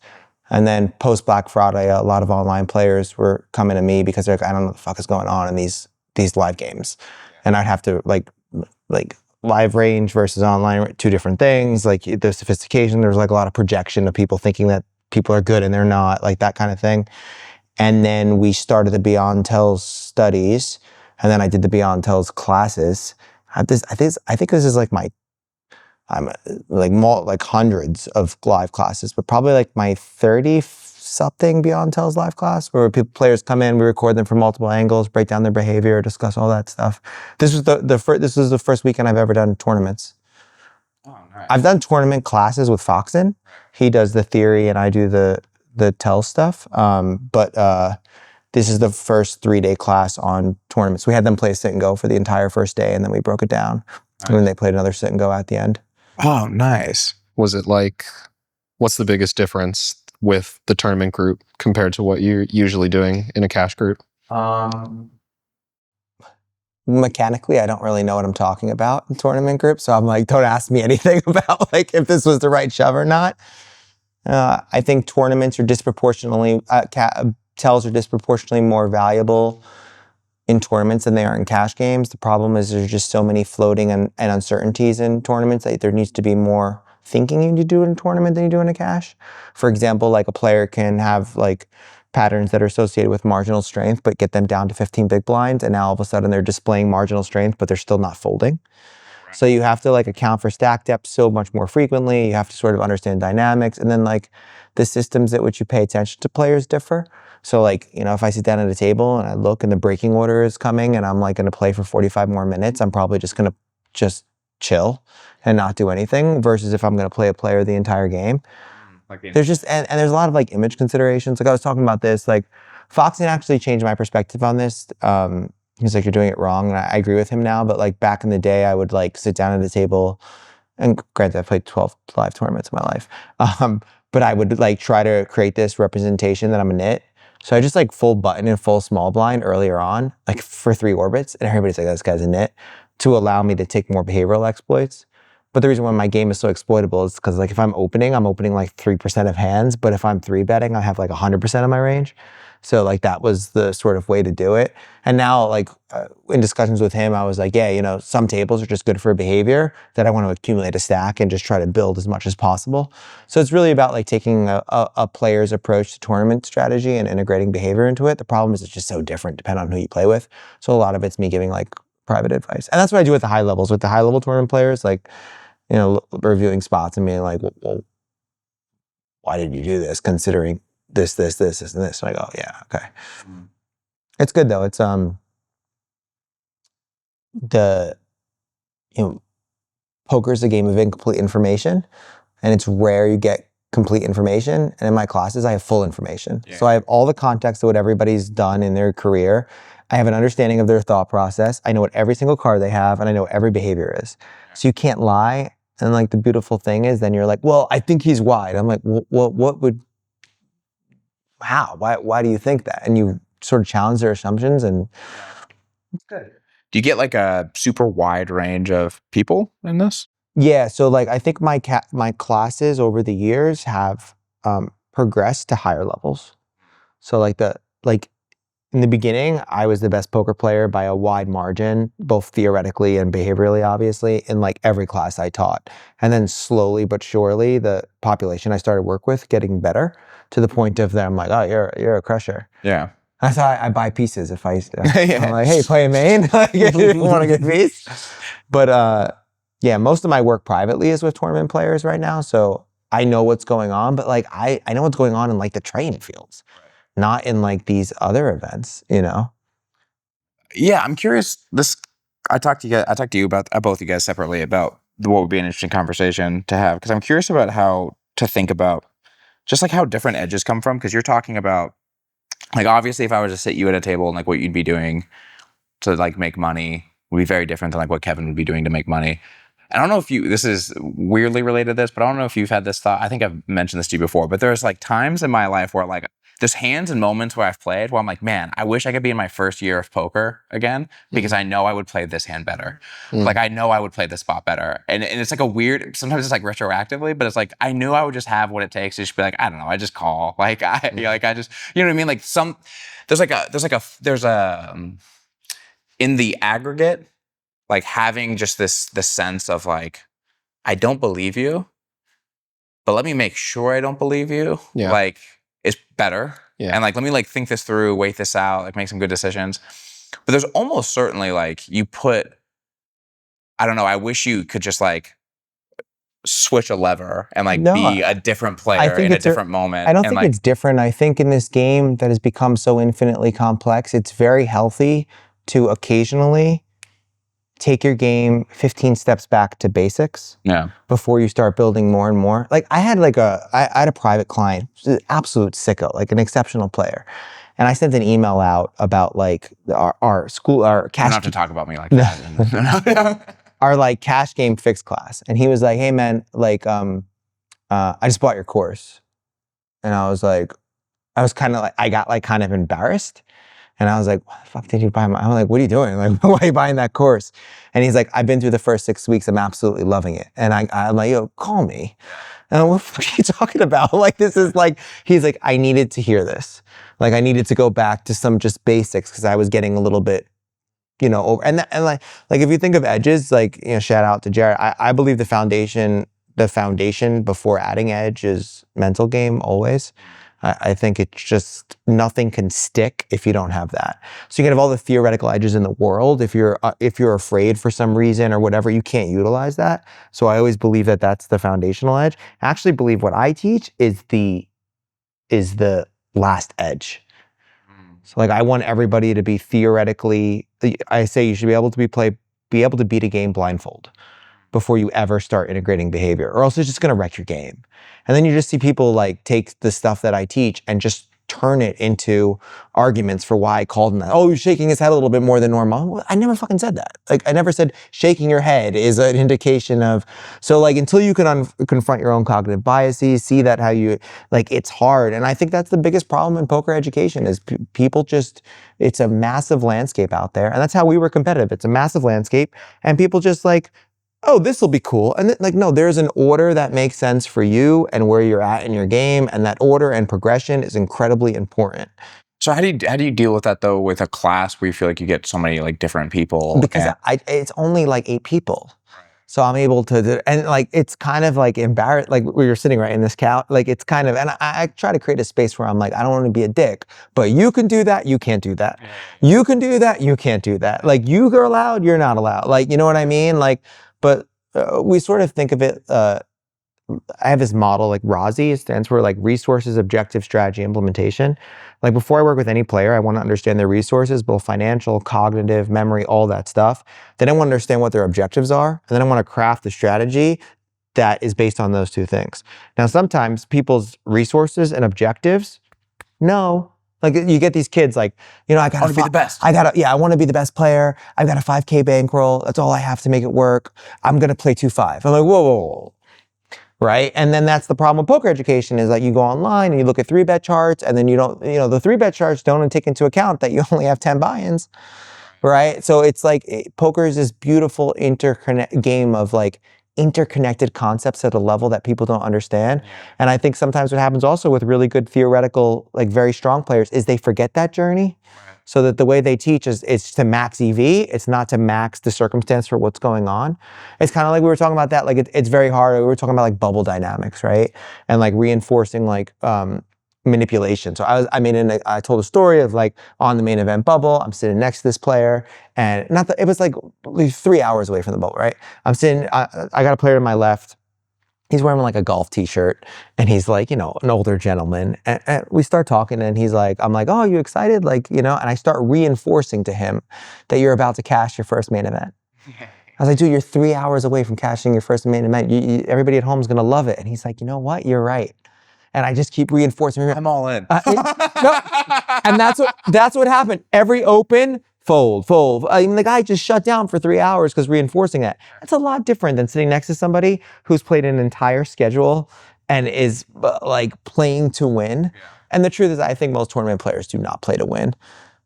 And then post Black Friday, a lot of online players were coming to me because they're like, I don't know what the fuck is going on in these live games. And I'd have to like live range versus online, 2 different things. Like the sophistication, there's like a lot of projection of people thinking that people are good and they're not, like that kind of thing. And then we started the Beyond Tells studies, and then I did the Beyond Tells classes. I think this is like I'm like hundreds of live classes, but probably like my 30 something Beyond Tells live class, where players come in, we record them from multiple angles, break down their behavior, discuss all that stuff. This was this was the first weekend I've ever done tournaments. Oh, nice. I've done tournament classes with Foxen. He does the theory and I do the tell stuff. But this is the first 3-day class on tournaments. We had them play sit and go for the entire first day, and then we broke it down. Nice. And then they played another sit and go at the end. Oh, nice. Was it like, what's the biggest difference with the tournament group compared to what you're usually doing in a cash group? Mechanically, I don't really know what I'm talking about in tournament groups. So I'm like, don't ask me anything about like if this was the right shove or not. I think tournaments are disproportionately, tells are disproportionately more valuable in tournaments than they are in cash games. The problem is there's just so many floating and uncertainties in tournaments that there needs to be more thinking you need to do in a tournament than you do in a cash. For example, like a player can have like patterns that are associated with marginal strength, but get them down to 15 big blinds, and now all of a sudden they're displaying marginal strength, but they're still not folding. So you have to like account for stack depth so much more frequently. You have to sort of understand dynamics, and then like the systems at which you pay attention to players differ. So like, you know, if I sit down at a table and I look and the breaking order is coming and I'm like going to play for 45 more minutes, I'm probably just going to just chill and not do anything, versus if I'm going to play a player the entire game. There's just, and there's a lot of like image considerations. Like I was talking about this, like Foxen actually changed my perspective on this. He's like, you're doing it wrong. And I agree with him now. But like back in the day, I would like sit down at a table, and granted, I've played 12 live tournaments in my life. But I would like try to create this representation that I'm a nit. So I just like full button and full small blind earlier on, like for 3 orbits. And everybody's like, this guy's a nit, to allow me to take more behavioral exploits. But the reason why my game is so exploitable is because like if I'm opening like 3% of hands. But if I'm 3-betting, I have like 100% of my range. So like that was the sort of way to do it. And now like in discussions with him, I was like, yeah, you know, some tables are just good for behavior, that I want to accumulate a stack and just try to build as much as possible. So it's really about like taking a player's approach to tournament strategy and integrating behavior into it. The problem is it's just so different depending on who you play with. So a lot of it's me giving like private advice. And that's what I do with the high levels. With the high level tournament players, like, you know, reviewing spots and being like, well, why did you do this considering this, and this? So I go, yeah, okay. It's good though. It's poker is a game of incomplete information, and it's rare you get complete information. And in my classes, I have full information. Yeah. So I have all the context of what everybody's done in their career. I have an understanding of their thought process. I know what every single card they have, and I know what every behavior is. So you can't lie. And like the beautiful thing is, then you're like, well, I think he's wide. I'm like, well, how? Why do you think that? And you sort of challenge their assumptions, and it's good. Do you get like a super wide range of people in this? Yeah. So like, I think my classes over the years have progressed to higher levels. So like in the beginning, I was the best poker player by a wide margin, both theoretically and behaviorally, obviously, in like every class I taught. And then slowly but surely, the population I started work with getting better, to the point of them like, oh, you're a crusher. Yeah. I thought I buy pieces if I'm like, hey, play a main, like, you want to get a piece? But yeah, most of my work privately is with tournament players right now, so I know what's going on. But like, I know what's going on in like the training fields. Not in like these other events, you know? Yeah, I'm curious. I talked to you about both you guys separately about what would be an interesting conversation to have, because I'm curious about how to think about just like how different edges come from. Because you're talking about like, obviously if I were to sit you at a table and like what you'd be doing to like make money would be very different than like what Kevin would be doing to make money. I don't know if this is weirdly related to this, but I don't know if you've had this thought. I think I've mentioned this to you before, but there's like times in my life where like there's hands and moments where I've played where I'm like, man, I wish I could be in my first year of poker again because I know I would play this hand better. Like I know I would play this spot better. And it's like a weird, sometimes it's like retroactively, but it's like, I knew I would just have what it takes to just be like, I don't know, I just call. Like I just, you know what I mean? Like there's a in the aggregate, like having just this sense of like, I don't believe you, but let me make sure I don't believe you. Yeah. Like, is better. Yeah. And like, let me like think this through, wait this out, like make some good decisions. But there's almost certainly like you put, I don't know, I wish you could just like switch a lever and like be a different player in a different moment. I don't think like, it's different. I think in this game that has become so infinitely complex, it's very healthy to occasionally take your game 15 steps back to basics before you start building more and more. Like I had a private client, an absolute sicko, like an exceptional player. And I sent an email out about like our school, our cash. You don't have to talk about me like that. Our like cash game fixed class. And he was like, hey man, like, I just bought your course. And I was kind of like, I got like kind of embarrassed. And I was like, what the fuck did you buy? I'm like, what are you doing? Like, why are you buying that course? And he's like, I've been through the first 6 weeks. I'm absolutely loving it. And I'm like, yo, call me. And I'm like, what the fuck are you talking about? Like, this is like, he's like, I needed to hear this. Like, I needed to go back to some just basics because I was getting a little bit, you know, over. And like if you think of edges, like, you know, shout out to Jared. I believe the foundation before adding edge is mental game always. I think it's just nothing can stick if you don't have that. So you can have all the theoretical edges in the world. If you're afraid for some reason or whatever, you can't utilize that. So I always believe that that's the foundational edge. I actually believe what I teach is the last edge. So like I want everybody to be theoretically. I say you should be able to beat a game blindfold before you ever start integrating behavior, or else it's just going to wreck your game. And then you just see people like take the stuff that I teach and just turn it into arguments for why I called him that. Oh, he's shaking his head a little bit more than normal. Well, I never fucking said that. Like I never said shaking your head is an indication of, so like until you can confront your own cognitive biases, see that how you, like it's hard. And I think that's the biggest problem in poker education is people just, it's a massive landscape out there. And that's how we were competitive. It's a massive landscape and people just like, oh, this will be cool. And then, like, no, there's an order that makes sense for you and where you're at in your game. And that order and progression is incredibly important. So how do you deal with that though, with a class where you feel like you get so many like different people? Because it's only like 8 people. So I'm able to do, and like, it's kind of like embarrassed, like where you're sitting right in this couch, like it's kind of, and I try to create a space where I'm like, I don't want to be a dick, but you can do that, you can't do that. You can do that, you can't do that. Like you are allowed, you're not allowed. Like, you know what I mean? Like, but we sort of think of it, I have this model like ROSI, it stands for like resources, objective, strategy, implementation. Like before I work with any player, I want to understand their resources, both financial, cognitive, memory, all that stuff. Then I want to understand what their objectives are. And then I want to craft the strategy that is based on those two things. Now, sometimes people's resources and objectives, no. Like you get these kids like, you know, I want to be the best. I want to be the best player. I've got a 5K bankroll. That's all I have to make it work. I'm going to play 2-5. I'm like, whoa. Right? And then that's the problem with poker education is that you go online and you look at 3-bet charts and then you don't, you know, the 3-bet charts don't take into account that you only have 10 buy-ins. Right? So it's like poker is this beautiful game of like interconnected concepts at a level that people don't understand. And I think sometimes what happens also with really good theoretical, like very strong players is they forget that journey. So that the way they teach is it's to max EV, it's not to max the circumstance for what's going on. It's kind of like we were talking about that, like it's very hard. We were talking about like bubble dynamics, right? And like reinforcing like manipulation. So I told a story of like on the main event bubble, I'm sitting next to this player and it was like 3 hours away from the bubble, right? I'm sitting, I got a player to my left. He's wearing like a golf t-shirt and he's like, you know, an older gentleman. And we start talking and he's like, I'm like, oh, you excited? Like, you know, and I start reinforcing to him that you're about to cash your first main event. I was like, dude, you're 3 hours away from cashing your first main event. Everybody at home is going to love it. And he's like, you know what? You're right. And I just keep reinforcing. I'm all in. And that's what happened. Every open, fold. I mean, the guy just shut down for 3 hours because reinforcing that. That's a lot different than sitting next to somebody who's played an entire schedule and is like playing to win. And the truth is, I think most tournament players do not play to win.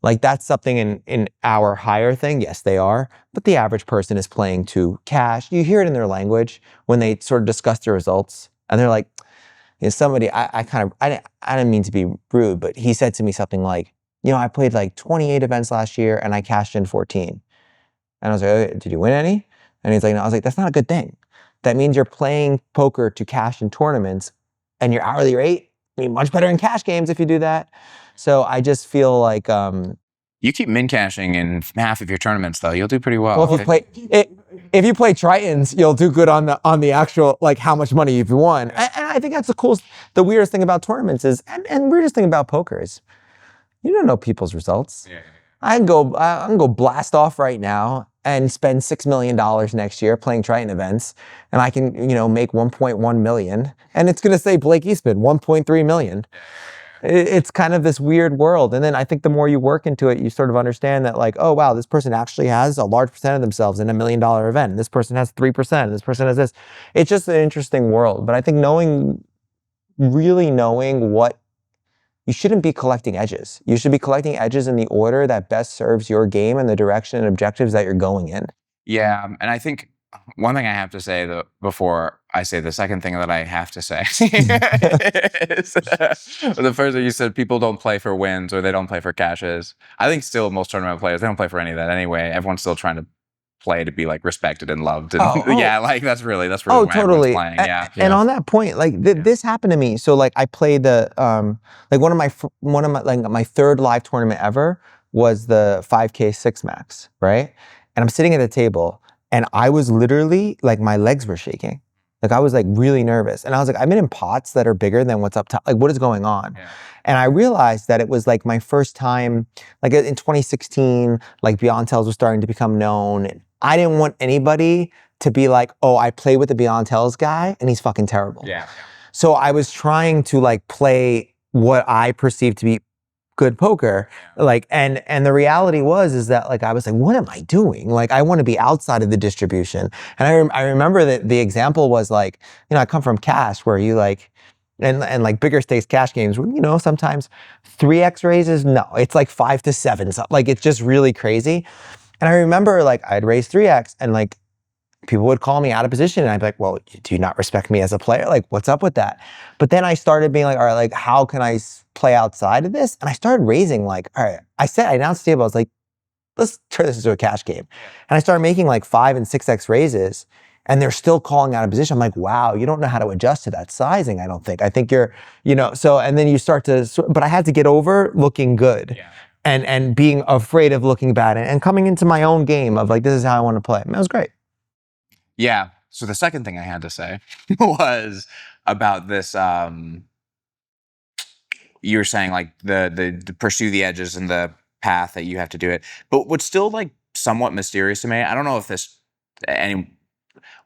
Like that's something in our higher thing. Yes, they are. But the average person is playing to cash. You hear it in their language when they sort of discuss their results. And they're like, somebody, I didn't mean to be rude, but he said to me something like, I played like 28 events last year and I cashed in 14. And I was like, "Okay, did you win any?" And he's like, no. I was like, that's not a good thing. That means you're playing poker to cash in tournaments and your hourly rate, much better in cash games if you do that. So I just feel like, You keep min cashing in half of your tournaments, though. You'll do pretty well. well, if you play Tritons, you'll do good on the actual, like how much money you've won. And I think that's the weirdest thing about tournaments is, and weirdest thing about poker is, you don't know people's results. Yeah. I can go blast off right now and spend $6 million next year playing Triton events, and I can, make 1.1 million, and it's gonna say Blake Eastman, 1.3 million. It's kind of this weird world. And then I think the more you work into it, you sort of understand that like, oh wow, this person actually has a large percent of themselves in $1 million event. And this person has 3%, and this person has this. It's just an interesting world. But I think really knowing what, you shouldn't be collecting edges. You should be collecting edges in the order that best serves your game and the direction and objectives that you're going in. Yeah, and I think one thing I have to say though, before I say the second thing that I have to say is the first thing you said, people don't play for wins or they don't play for cashes. I think still most tournament players, they don't play for any of that anyway. Everyone's still trying to play to be like respected and loved. And yeah, like that's really why totally. everyone's playing. Yeah. And on that point, like this happened to me. So like I played like one of my third live tournament ever was the 5K 6 max, right? And I'm sitting at the table and I was literally like, my legs were shaking. Like I was like really nervous. And I was like, I'm in pots that are bigger than what's up top. Like what is going on? Yeah. And I realized that it was like my first time, like in 2016, like Beyond Tells was starting to become known. And I didn't want anybody to be like, oh, I play with the Beyond Tells guy and he's fucking terrible. Yeah. So I was trying to like play what I perceived to be good poker, like, and the reality is that like I was like, what am I doing? Like I want to be outside of the distribution. And I remember that the example was like, I come from cash where you like, and like bigger stakes cash games, sometimes 3x raises, no, it's like 5 to 7, so like it's just really crazy. And I remember like I'd raise 3x and like people would call me out of position and I'd be like, well, do you not respect me as a player? Like, what's up with that? But then I started being like, all right, like, how can I play outside of this? And I started raising like, all right, I announced the table, I was like, let's turn this into a cash game. And I started making like 5 and 6x raises and they're still calling out of position. I'm like, wow, you don't know how to adjust to that sizing, I don't think. I think you're, so, and then you start to, but I had to get over looking good. Yeah. And being afraid of looking bad and coming into my own game of like, this is how I want to play. And that was great. Yeah. So the second thing I had to say was about this. You were saying like the pursue the edges and the path that you have to do it. But what's still like somewhat mysterious to me, I don't know if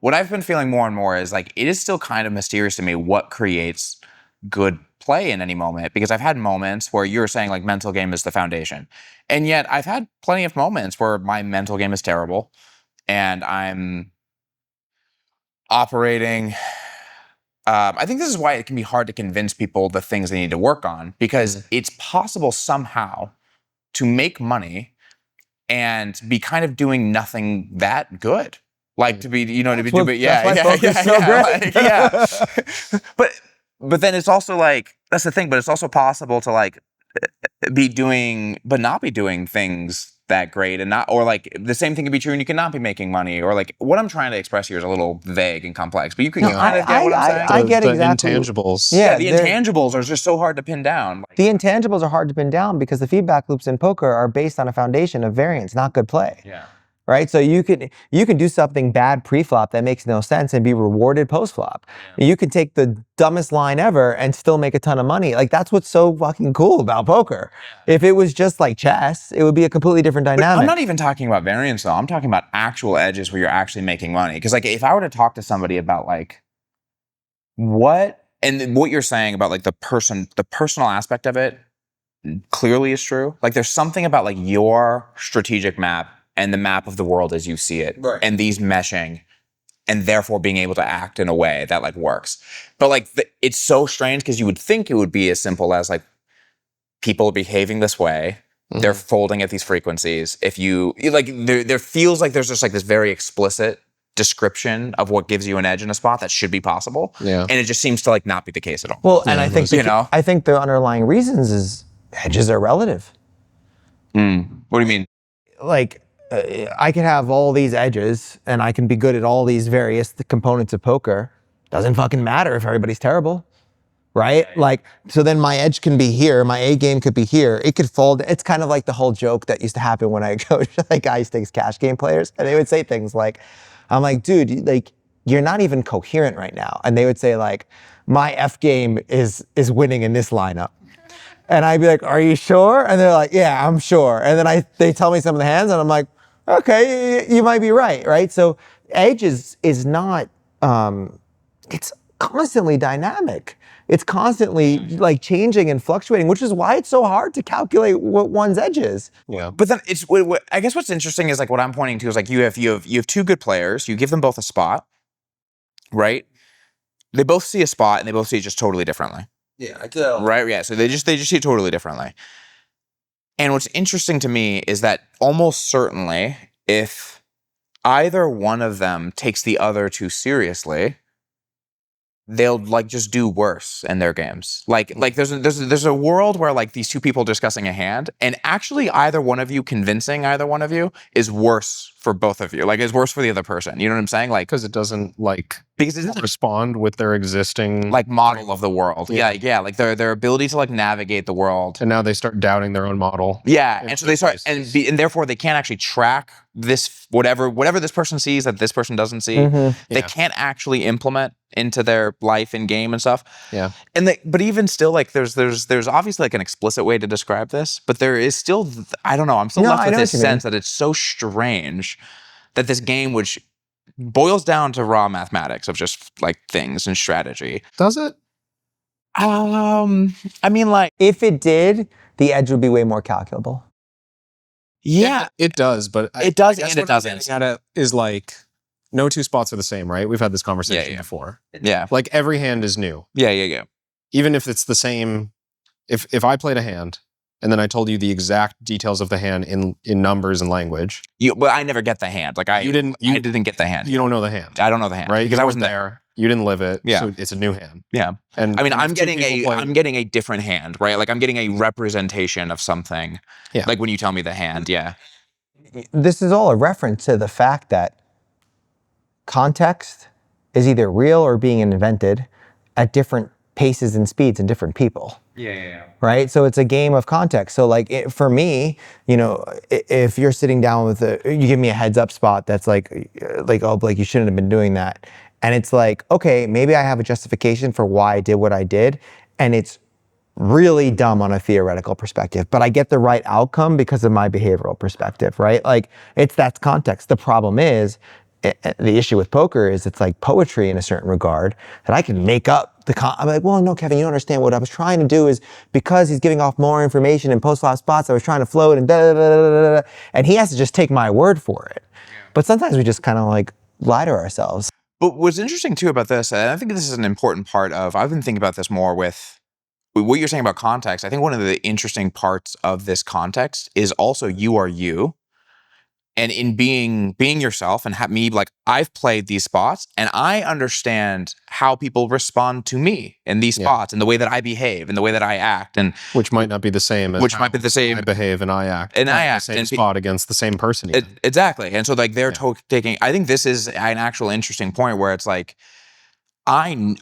what I've been feeling more and more is like it is still kind of mysterious to me what creates good play in any moment, because I've had moments where you're saying like mental game is the foundation, and yet I've had plenty of moments where my mental game is terrible and I'm operating. I think this is why it can be hard to convince people the things they need to work on, because it's possible somehow to make money and be kind of doing nothing that good. Like to be, But then it's also like, that's the thing, but it's also possible to like not be doing things that great and not, or like the same thing can be true and you cannot be making money, or like what I'm trying to express here is a little vague and complex, but you can kind of get what I'm saying. I get the exactly. intangibles. Yeah, the intangibles are just so hard to pin down. The intangibles are hard to pin down because the feedback loops in poker are based on a foundation of variance, not good play. Yeah. Right? So you can do something bad pre-flop that makes no sense and be rewarded post-flop. Yeah. You can take the dumbest line ever and still make a ton of money. Like that's what's so fucking cool about poker. Yeah. If it was just like chess, it would be a completely different dynamic. But I'm not even talking about variance though. I'm talking about actual edges where you're actually making money. Because like if I were to talk to somebody about like what you're saying about like the personal aspect of it clearly is true. Like there's something about like your strategic map and the map of the world as you see it, right, and these meshing, and therefore being able to act in a way that like works. But like it's so strange because you would think it would be as simple as like people are behaving this way. They're folding at these frequencies. If you like, there feels like there's just like this very explicit description of what gives you an edge in a spot that should be possible. Yeah. And it just seems to like not be the case at all. Well, and I think I think the underlying reasons is edges are relative. What do you mean? Like I can have all these edges and I can be good at all these various components of poker. Doesn't fucking matter if everybody's terrible. Right? Like, so then my edge can be here, my A game could be here. It could fold. It's kind of like the whole joke that used to happen when I coach like high stakes cash game players. And they would say things like, I'm like, dude, like, you're not even coherent right now. And they would say like, my F game is winning in this lineup. And I'd be like, are you sure? And they're like, yeah, I'm sure. And then they tell me some of the hands and I'm like, okay, you might be right? So edge is not, it's constantly dynamic. It's constantly like changing and fluctuating, which is why it's so hard to calculate what one's edge is. Yeah. But then it's, I guess what's interesting is like what I'm pointing to is like you have two good players. You give them both a spot, right? They both see a spot and they both see it just totally differently. Yeah, I do. Right? Yeah. So they just see it totally differently. And what's interesting to me is that almost certainly if either one of them takes the other too seriously, they'll like just do worse in their games. Like there's a world where like these two people discussing a hand and actually either one of you convincing either one of you is worse for both of you. Like it's worse for the other person. You know what I'm saying? Like Because it doesn't because it doesn't respond with their existing like model of the world. Yeah. Yeah. Like their ability to like navigate the world. and now they start doubting their own model. Yeah, in and so they start, places. and therefore they can't actually track this whatever this person sees that this person doesn't see. Mm-hmm. They Yeah. can't actually implement into their life and game and stuff. Yeah. And but even still, like there's obviously like an explicit way to describe this, but there is still I don't know. I'm still No, left I with know this what you mean. sense that it's so strange that this game, which boils down to raw mathematics of just like things and strategy. Does it? I mean, like If it did, the edge would be way more calculable. yeah, It does, but It does I guess and it what I'm doesn't. getting at it is like no two spots are the same, right? We've had this conversation Yeah. before. yeah, Like every hand is new. yeah. Even if it's the same, if I played a hand and then I told you the exact details of the hand in numbers and language, But I never get the hand. Like I didn't get the hand. you don't know the hand, I don't know the hand, right? Because I wasn't there. there. You didn't live it. Yeah. So it's a new hand. Yeah. And I mean, when I'm two getting people play- I'm getting a different hand, right? Like I'm getting a representation of something. Yeah. Like when you tell me the hand, yeah. This is all a reference to the fact that context is either real or being invented at different paces and speeds in different people. Yeah. Right? So it's a game of context. So like for me, you know, if you're sitting down with you give me a heads up spot that's like, oh, Blake, you shouldn't have been doing that. And it's like, okay, maybe I have a justification for why I did what I did. And it's really dumb on a theoretical perspective, but I get the right outcome because of my behavioral perspective, right? Like that's context. The problem is, the issue with poker is it's like poetry in a certain regard that I can make up I'm like, well, no, Kevin, you don't understand. What I was trying to do is because he's giving off more information in post-flop spots, I was trying to float and da-da-da-da-da-da. And he has to just take my word for it. But sometimes we just kind of like lie to ourselves. But what's interesting too about this, and I think this is an important part of, I've been thinking about this more with what you're saying about context. I think one of the interesting parts of this context is also you are you. And in being yourself and me, like I've played these spots and I understand how people respond to me in these spots and the way that I behave and the way that I act and which might not be the same as might be the same. I behave and I act. And Not I the act same and spot against the same person. Even. Exactly. And so like they're taking, I think this is an actual interesting point where it's like, I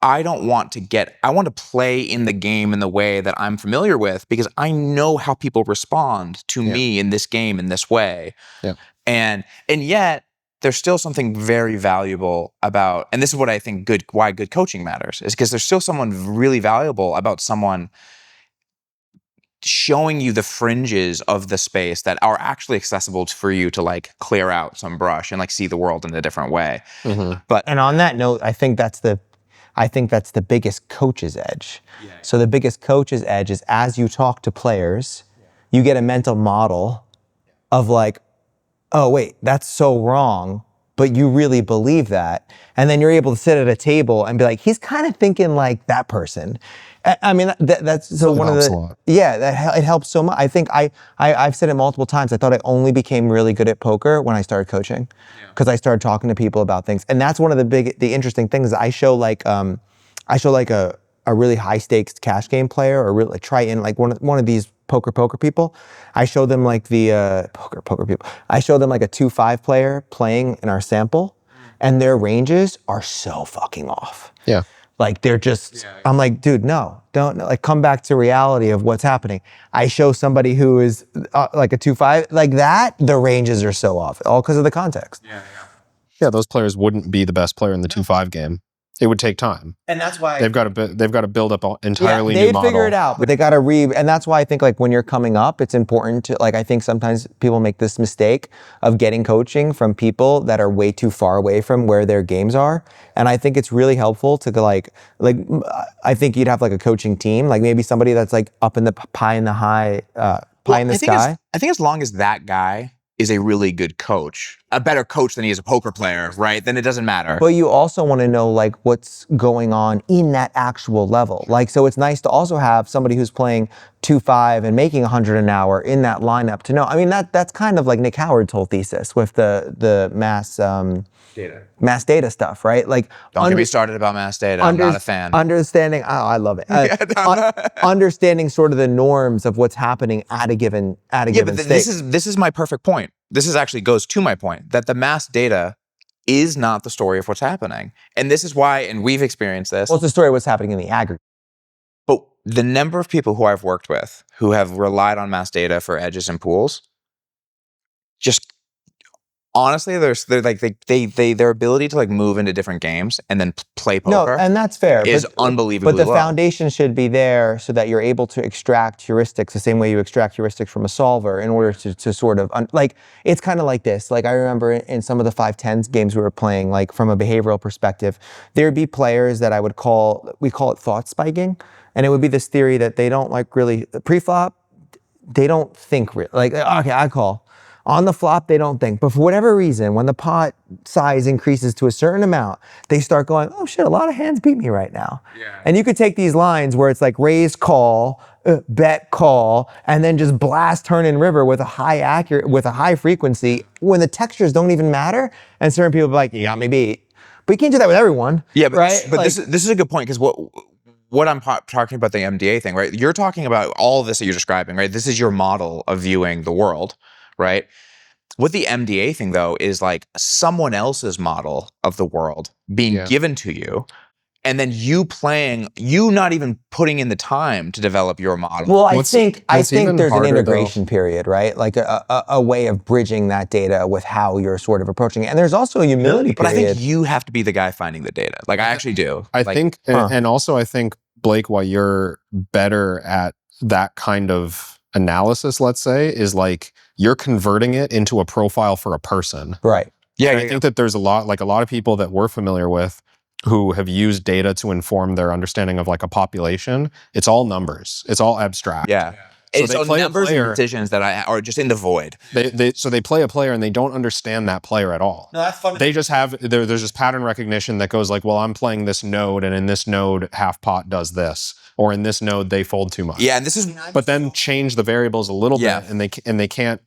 don't want to I want to play in the game in the way that I'm familiar with because I know how people respond to me in this game in this way. Yeah. And yet there's still something very valuable about, and this is what I think why good coaching matters, is because there's still someone really valuable about someone showing you the fringes of the space that are actually accessible for you to like clear out some brush and like see the world in a different way. Mm-hmm. And on that note, I think that's the biggest coach's edge. Yeah. So the biggest coach's edge is as you talk to players, you get a mental model of like, oh wait, that's so wrong, but you really believe that. And then you're able to sit at a table and be like, he's kind of thinking like that person. I mean, that's so one of helps the a lot. it helps so much. I think I've said it multiple times. I thought I only became really good at poker when I started coaching, because I started talking to people about things, and that's one of the interesting things. I show like a really high stakes cash game player, or really try in like one of these poker people. I show them like the poker people. I show them like a 2-5 player playing in our sample, and their ranges are so fucking off. Yeah. Like they're just, I'm like, dude, no, don't, like, come back to reality of what's happening. I show somebody who is like a 2-5, like that, the ranges are so off, all because of the context. Yeah, those players wouldn't be the best player in the 2-5 game. It would take time. And that's why They've got to build up an entirely new they'd model. figure it out, but they got to and that's why I think like when you're coming up, it's important to, like, I think sometimes people make this mistake of getting coaching from people that are way too far away from where their games are. And I think it's really helpful to I think you'd have like a coaching team, like maybe somebody that's like up in the pie in the sky. I think as long as that guy is a really good coach, a better coach than he is a poker player, right? Then it doesn't matter. But you also want to know like what's going on in that actual level. Like, so it's nice to also have somebody who's playing 2-5 and making 100 an hour in that lineup to know. I mean, that's kind of like Nick Howard's whole thesis with the mass data stuff, right? Like, Don't get me started about mass data. I'm not a fan. Understanding, I love it. Understanding sort of the norms of what's happening at a given But stake. this is my perfect point. This is actually goes to my point that the mass data is not the story of what's happening. And this is why, and we've experienced this. Well, it's the story of what's happening in the aggregate. But the number of people who I've worked with who have relied on mass data for edges and pools, just honestly, their ability to like move into different games and then play poker. No, and that's fair. Is unbelievably But the low. foundation should be there so that you're able to extract heuristics the same way you extract heuristics from a solver in order to sort of, like, it's kind of like this. Like, I remember in some of the 5-10s games we were playing, like from a behavioral perspective, there'd be players that we call it thought spiking. And it would be this theory that they don't like really, pre-flop, they don't think, like, okay, I call. On the flop, they don't think. But for whatever reason, when the pot size increases to a certain amount, they start going, oh shit, a lot of hands beat me right now. Yeah. And you could take these lines where it's like raise, call, bet, call, and then just blast turn and river with a high frequency when the textures don't even matter. And certain people be like, you got me beat. But you can't do that with everyone. Yeah, but, right? But like, this is a good point, because what I'm talking about, the MDA thing, right? You're talking about all of this that you're describing, right? This is your model of viewing the world, right? What the MDA thing, though, is like someone else's model of the world being given to you, and then you not even putting in the time to develop your model. Well, I think there's an integration though. period, right? Like a way of bridging that data with how you're sort of approaching it. And there's also a humility But period. I think you have to be the guy finding the data. Like, I actually do. I think, and also I think, Blake, why you're better at that kind of analysis, let's say, is like you're converting it into a profile for a person. Right. Yeah. I think that there's a lot of people that we're familiar with who have used data to inform their understanding of like a population. It's all numbers. It's all abstract. Yeah. So it's they play numbers a player, and decisions that are just in the void. So they play a player and they don't understand that player at all. No, that's fun. They just have, there's just pattern recognition that goes like, well, I'm playing this node, and in this node, half pot does this. Or in this node, they fold too much. Yeah, and this is. But then change the variables a little bit, and they can't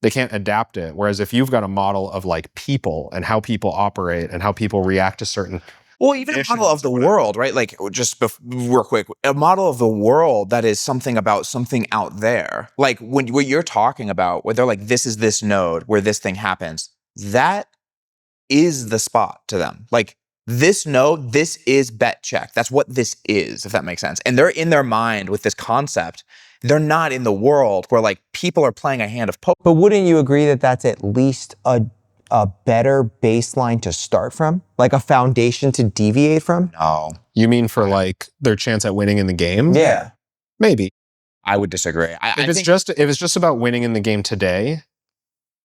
adapt it. Whereas if you've got a model of like people and how people operate and how people react to certain. Well, even a model of the world, right? Like, just real quick, a model of the world that is something about something out there. Like what you're talking about, where they're like, this is this node where this thing happens. That is the spot to them. Like, this node, this is bet check. That's what this is, if that makes sense. And they're in their mind with this concept. They're not in the world where like people are playing a hand of poker. But wouldn't you agree that that's at least a better baseline to start from? Like a foundation to deviate from? No. You mean for like their chance at winning in the game? Yeah. Maybe. I would disagree. If it's just about winning in the game today,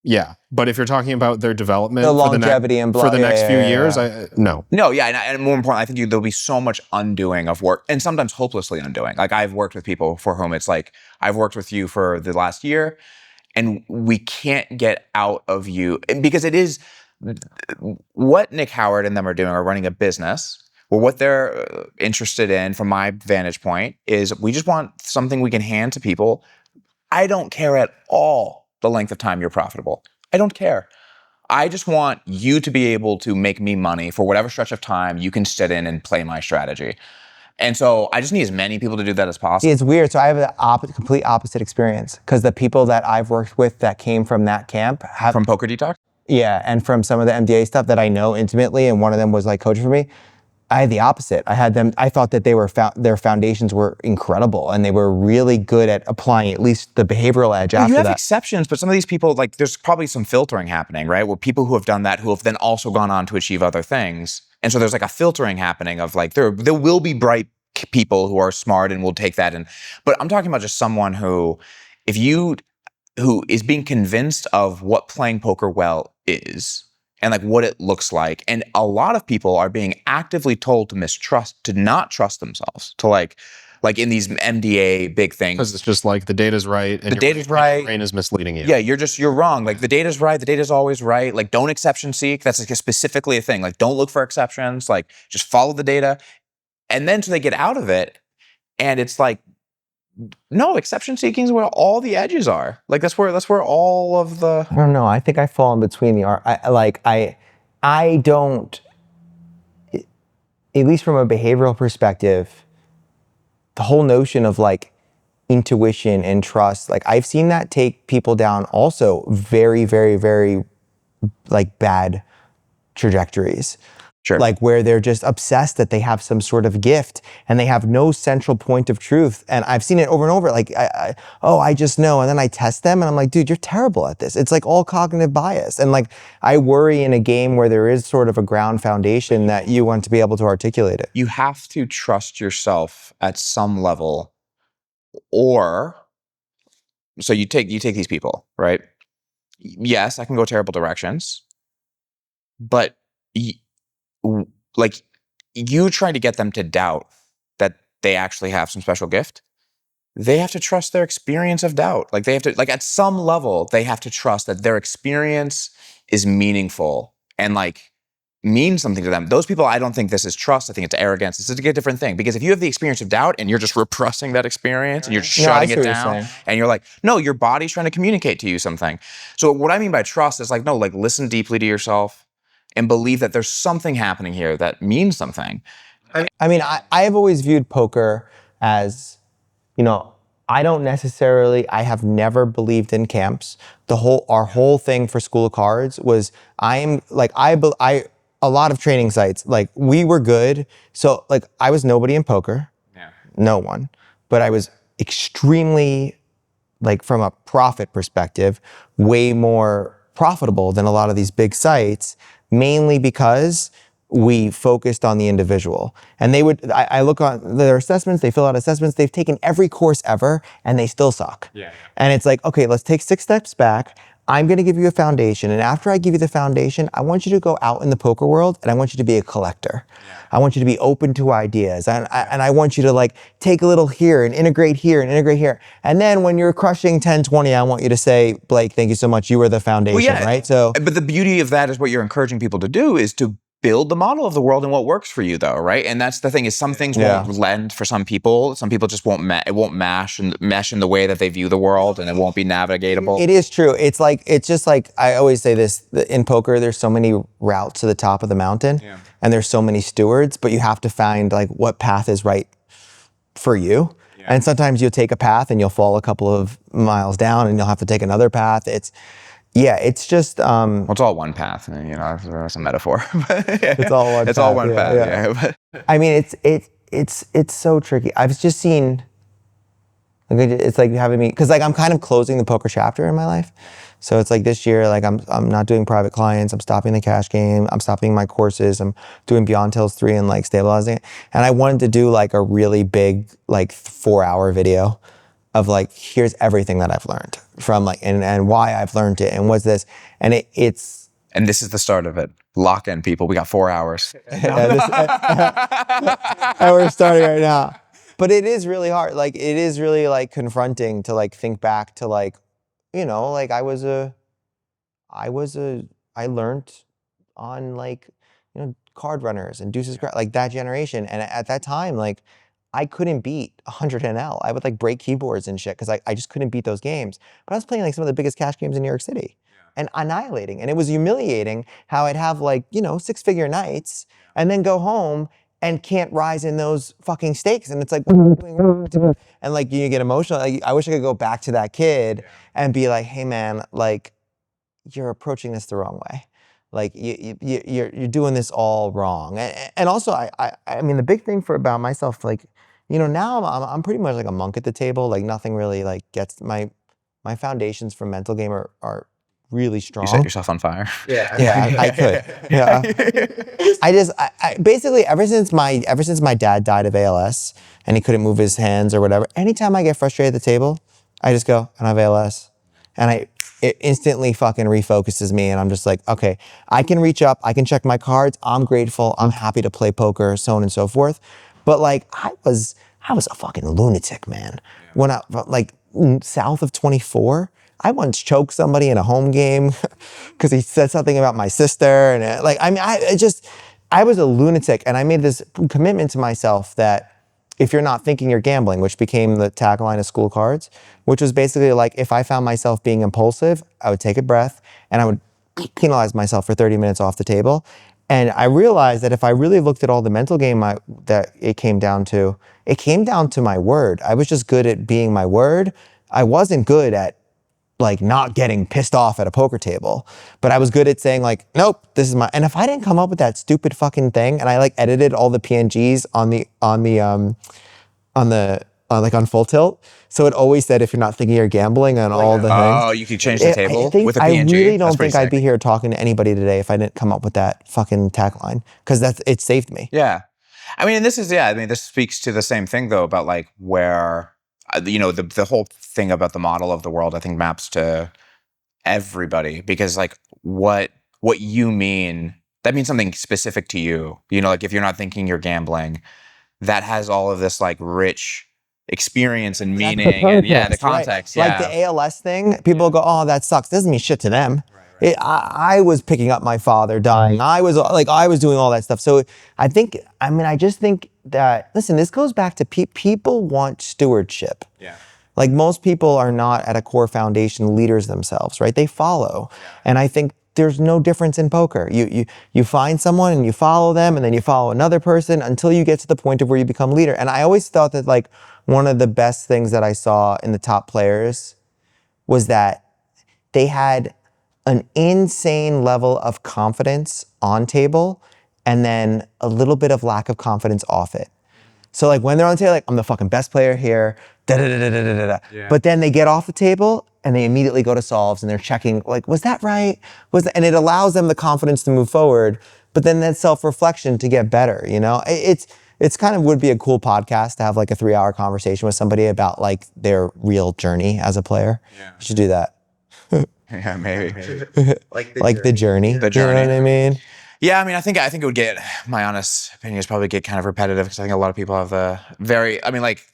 yeah. But if you're talking about their development, the longevity and blah, for the next few years, no. No, yeah, and more important, I think there'll be so much undoing of work, and sometimes hopelessly undoing. Like, I've worked with people for whom it's like, I've worked with you for the last year, and we can't get out of you, because it is what Nick Howard and them are doing, are running a business Well, what they're interested in, from my vantage point, is we just want something we can hand to people. I don't care at all the length of time you're profitable. I don't care. I just want you to be able to make me money for whatever stretch of time you can sit in and play my strategy. And so I just need as many people to do that as possible. It's weird. So I have the complete opposite experience because the people that I've worked with that came from that camp have From Poker Detox? yeah, and from some of the MDA stuff that I know intimately, and one of them was like coaching for me. I had the opposite. I thought that they were their foundations were incredible and they were really good at applying at least the behavioral edge after You have that. exceptions, but some of these people, like, there's probably some filtering happening, right? Where people who have done that, who have then also gone on to achieve other things. And so there's like a filtering happening of like, there will be bright people who are smart and will take that. But I'm talking about just someone who is being convinced of what playing poker well is and like what it looks like. And a lot of people are being actively told to not trust themselves, to like in these MDA big things. Because it's just like the data's right. And The data's right. Your brain is misleading you. Yeah, you're wrong. Like the data's right. The data's always right. Like don't exception seek. That's like specifically a thing. Like don't look for exceptions. Like just follow the data. And then so they get out of it and it's like, no, exception seeking is where all the edges are. Like that's where all of the. I don't know. I think I fall in between the art. I don't, at least from a behavioral perspective, the whole notion of like intuition and trust, like I've seen that take people down also very, very, very like bad trajectories. Sure. Like where they're just obsessed that they have some sort of gift and they have no central point of truth. And I've seen it over and over. Like, I just know. And then I test them and I'm like, dude, you're terrible at this. It's like all cognitive bias. And like, I worry in a game where there is sort of a ground foundation that you want to be able to articulate it. You have to trust yourself at some level, or so you take these people, right? Yes, I can go terrible directions, but like you try to get them to doubt that they actually have some special gift. They have to trust their experience of doubt. Like they have to, like at some level, they have to trust that their experience is meaningful and like means something to them. Those people, I don't think this is trust. I think it's arrogance. It's a different thing. Because if you have the experience of doubt and you're just repressing that experience and you're just shutting it down and you're like, no, your body's trying to communicate to you something. So what I mean by trust is like, no, like listen deeply to yourself and believe that there's something happening here that means something. I mean, I have always viewed poker as, you know, I have never believed in camps. Our whole thing for School of Cards was a lot of training sites, like we were good. So like I was nobody in poker, no one, but I was extremely, like from a profit perspective, way more profitable than a lot of these big sites, mainly because we focused on the individual. And I look on their assessments, they fill out assessments, they've taken every course ever and they still suck. And it's like, okay, let's take 6 steps back. I'm gonna give you a foundation. And after I give you the foundation, I want you to go out in the poker world and I want you to be a collector. I want you to be open to ideas. And I want you to like take a little here and integrate here and integrate here. And then when you're crushing 10, 20, I want you to say, Blake, thank you so much. You were the foundation, right? So, but the beauty of that is what you're encouraging people to do is to build the model of the world and what works for you though, right? And that's the thing is some things won't lend for some people. Some people just it won't mesh in the way that they view the world and it won't be navigatable. It is true. It's just like, I always say this, in poker, there's so many routes to the top of the mountain and there's so many stewards, but you have to find like what path is right for you. And sometimes you'll take a path and you'll fall a couple of miles down and you'll have to take another path. It's just well, it's all one path, you know, that's a metaphor. It's all one path. It's all one path. I mean, it's so tricky. I've just seen, like, it's like having me, because like I'm kind of closing the poker chapter in my life. So it's like this year, like I'm not doing private clients, I'm stopping the cash game, I'm stopping my courses, I'm doing Beyond Tails 3 and like stabilizing it. And I wanted to do like a really big, like 4-hour video of like, here's everything that I've learned from like, and why I've learned it and what's this. And it's. And this is the start of it. Lock in, people. We got 4 hours. And we're starting right now. But it is really hard. Like, it is really like confronting to like think back to like, you know, like I learned on like, you know, card runners and deuces, like that generation. And at that time, like I couldn't beat 100 NL. I would like break keyboards and shit because I just couldn't beat those games. But I was playing like some of the biggest cash games in New York City and annihilating. And it was humiliating how I'd have like, 6-figure nights and then go home and can't rise in those fucking stakes. And it's like, and like you get emotional. Like, I wish I could go back to that kid and be like, hey man, like you're approaching this the wrong way. Like you're doing this all wrong. And also I mean, the big thing about myself, like, now I'm pretty much like a monk at the table. Like nothing really like gets my foundations for mental game are really strong. You set yourself on fire. Yeah, I could. Yeah. I basically ever since my dad died of ALS and he couldn't move his hands or whatever, anytime I get frustrated at the table, I just go, and I have ALS. And it instantly fucking refocuses me and I'm just like, okay, I can reach up, I can check my cards, I'm grateful, I'm happy to play poker, so on and so forth. But like I was a fucking lunatic, man. When I like south of 24, I once choked somebody in a home game because he said something about my sister. And I was a lunatic. And I made this commitment to myself that if you're not thinking, you're gambling, which became the tagline of School Cards, which was basically like, if I found myself being impulsive, I would take a breath and I would penalize myself for 30 minutes off the table. And I realized that if I really looked at all the mental game that it came down to my word. I was just good at being my word. I wasn't good at like not getting pissed off at a poker table, but I was good at saying like, nope, this is and if I didn't come up with that stupid fucking thing and I like edited all the PNGs like on full tilt. So it always said, if you're not thinking, you're gambling on all the things. Oh, you could change the table with a PNG. I really don't That's pretty think I'd sick. be here talking to anybody today if I didn't come up with that fucking tagline, because it saved me. Yeah. I mean, this speaks to the same thing though, about like where, the whole thing about the model of the world, I think maps to everybody, because like what you mean, that means something specific to you. Like if you're not thinking, you're gambling, that has all of this like rich experience and meaning and the context. Right. Like the ALS thing, people go, oh, that sucks. Doesn't mean shit to them. I was picking up my father dying. I was doing all that stuff. So I just think that, listen, this goes back to people want stewardship. Yeah. Like most people are not at a core foundation leaders themselves, right? They follow. And I think there's no difference in poker. You find someone and you follow them and then you follow another person until you get to the point of where you become leader. And I always thought that like one of the best things that I saw in the top players was that they had an insane level of confidence on table and then a little bit of lack of confidence off it. So like when they're on the table, like I'm the fucking best player here, da-da-da-da-da-da-da. But then they get off the table and they immediately go to solves and they're checking like, was that right? And it allows them the confidence to move forward, but then that self-reflection to get better, It's kind of would be a cool podcast to have like a 3-hour conversation with somebody about like their real journey as a player. Yeah. You should do that. Yeah, maybe. like the journey. The journey. You know what I mean? Yeah, I mean, I think it would get, my honest opinion is probably get kind of repetitive, because I think a lot of people have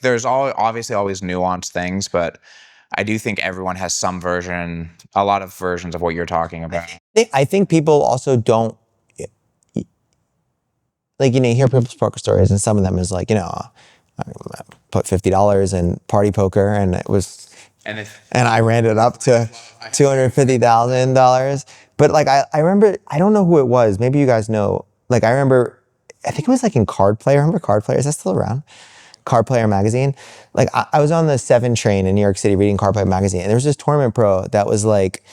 there's obviously always nuanced things, but I do think everyone has some version, a lot of versions of what you're talking about. I think people also don't, like, you hear people's poker stories and some of them is like, I put $50 in party poker and it was, and I ran it up to $250,000. But like, I remember, I don't know who it was. Maybe you guys know. Like, I remember, I think it was like in Card Player. Remember Card Player? Is that still around? Card Player magazine. Like, I was on the 7 train in New York City reading Card Player magazine. And there was this tournament pro that was like,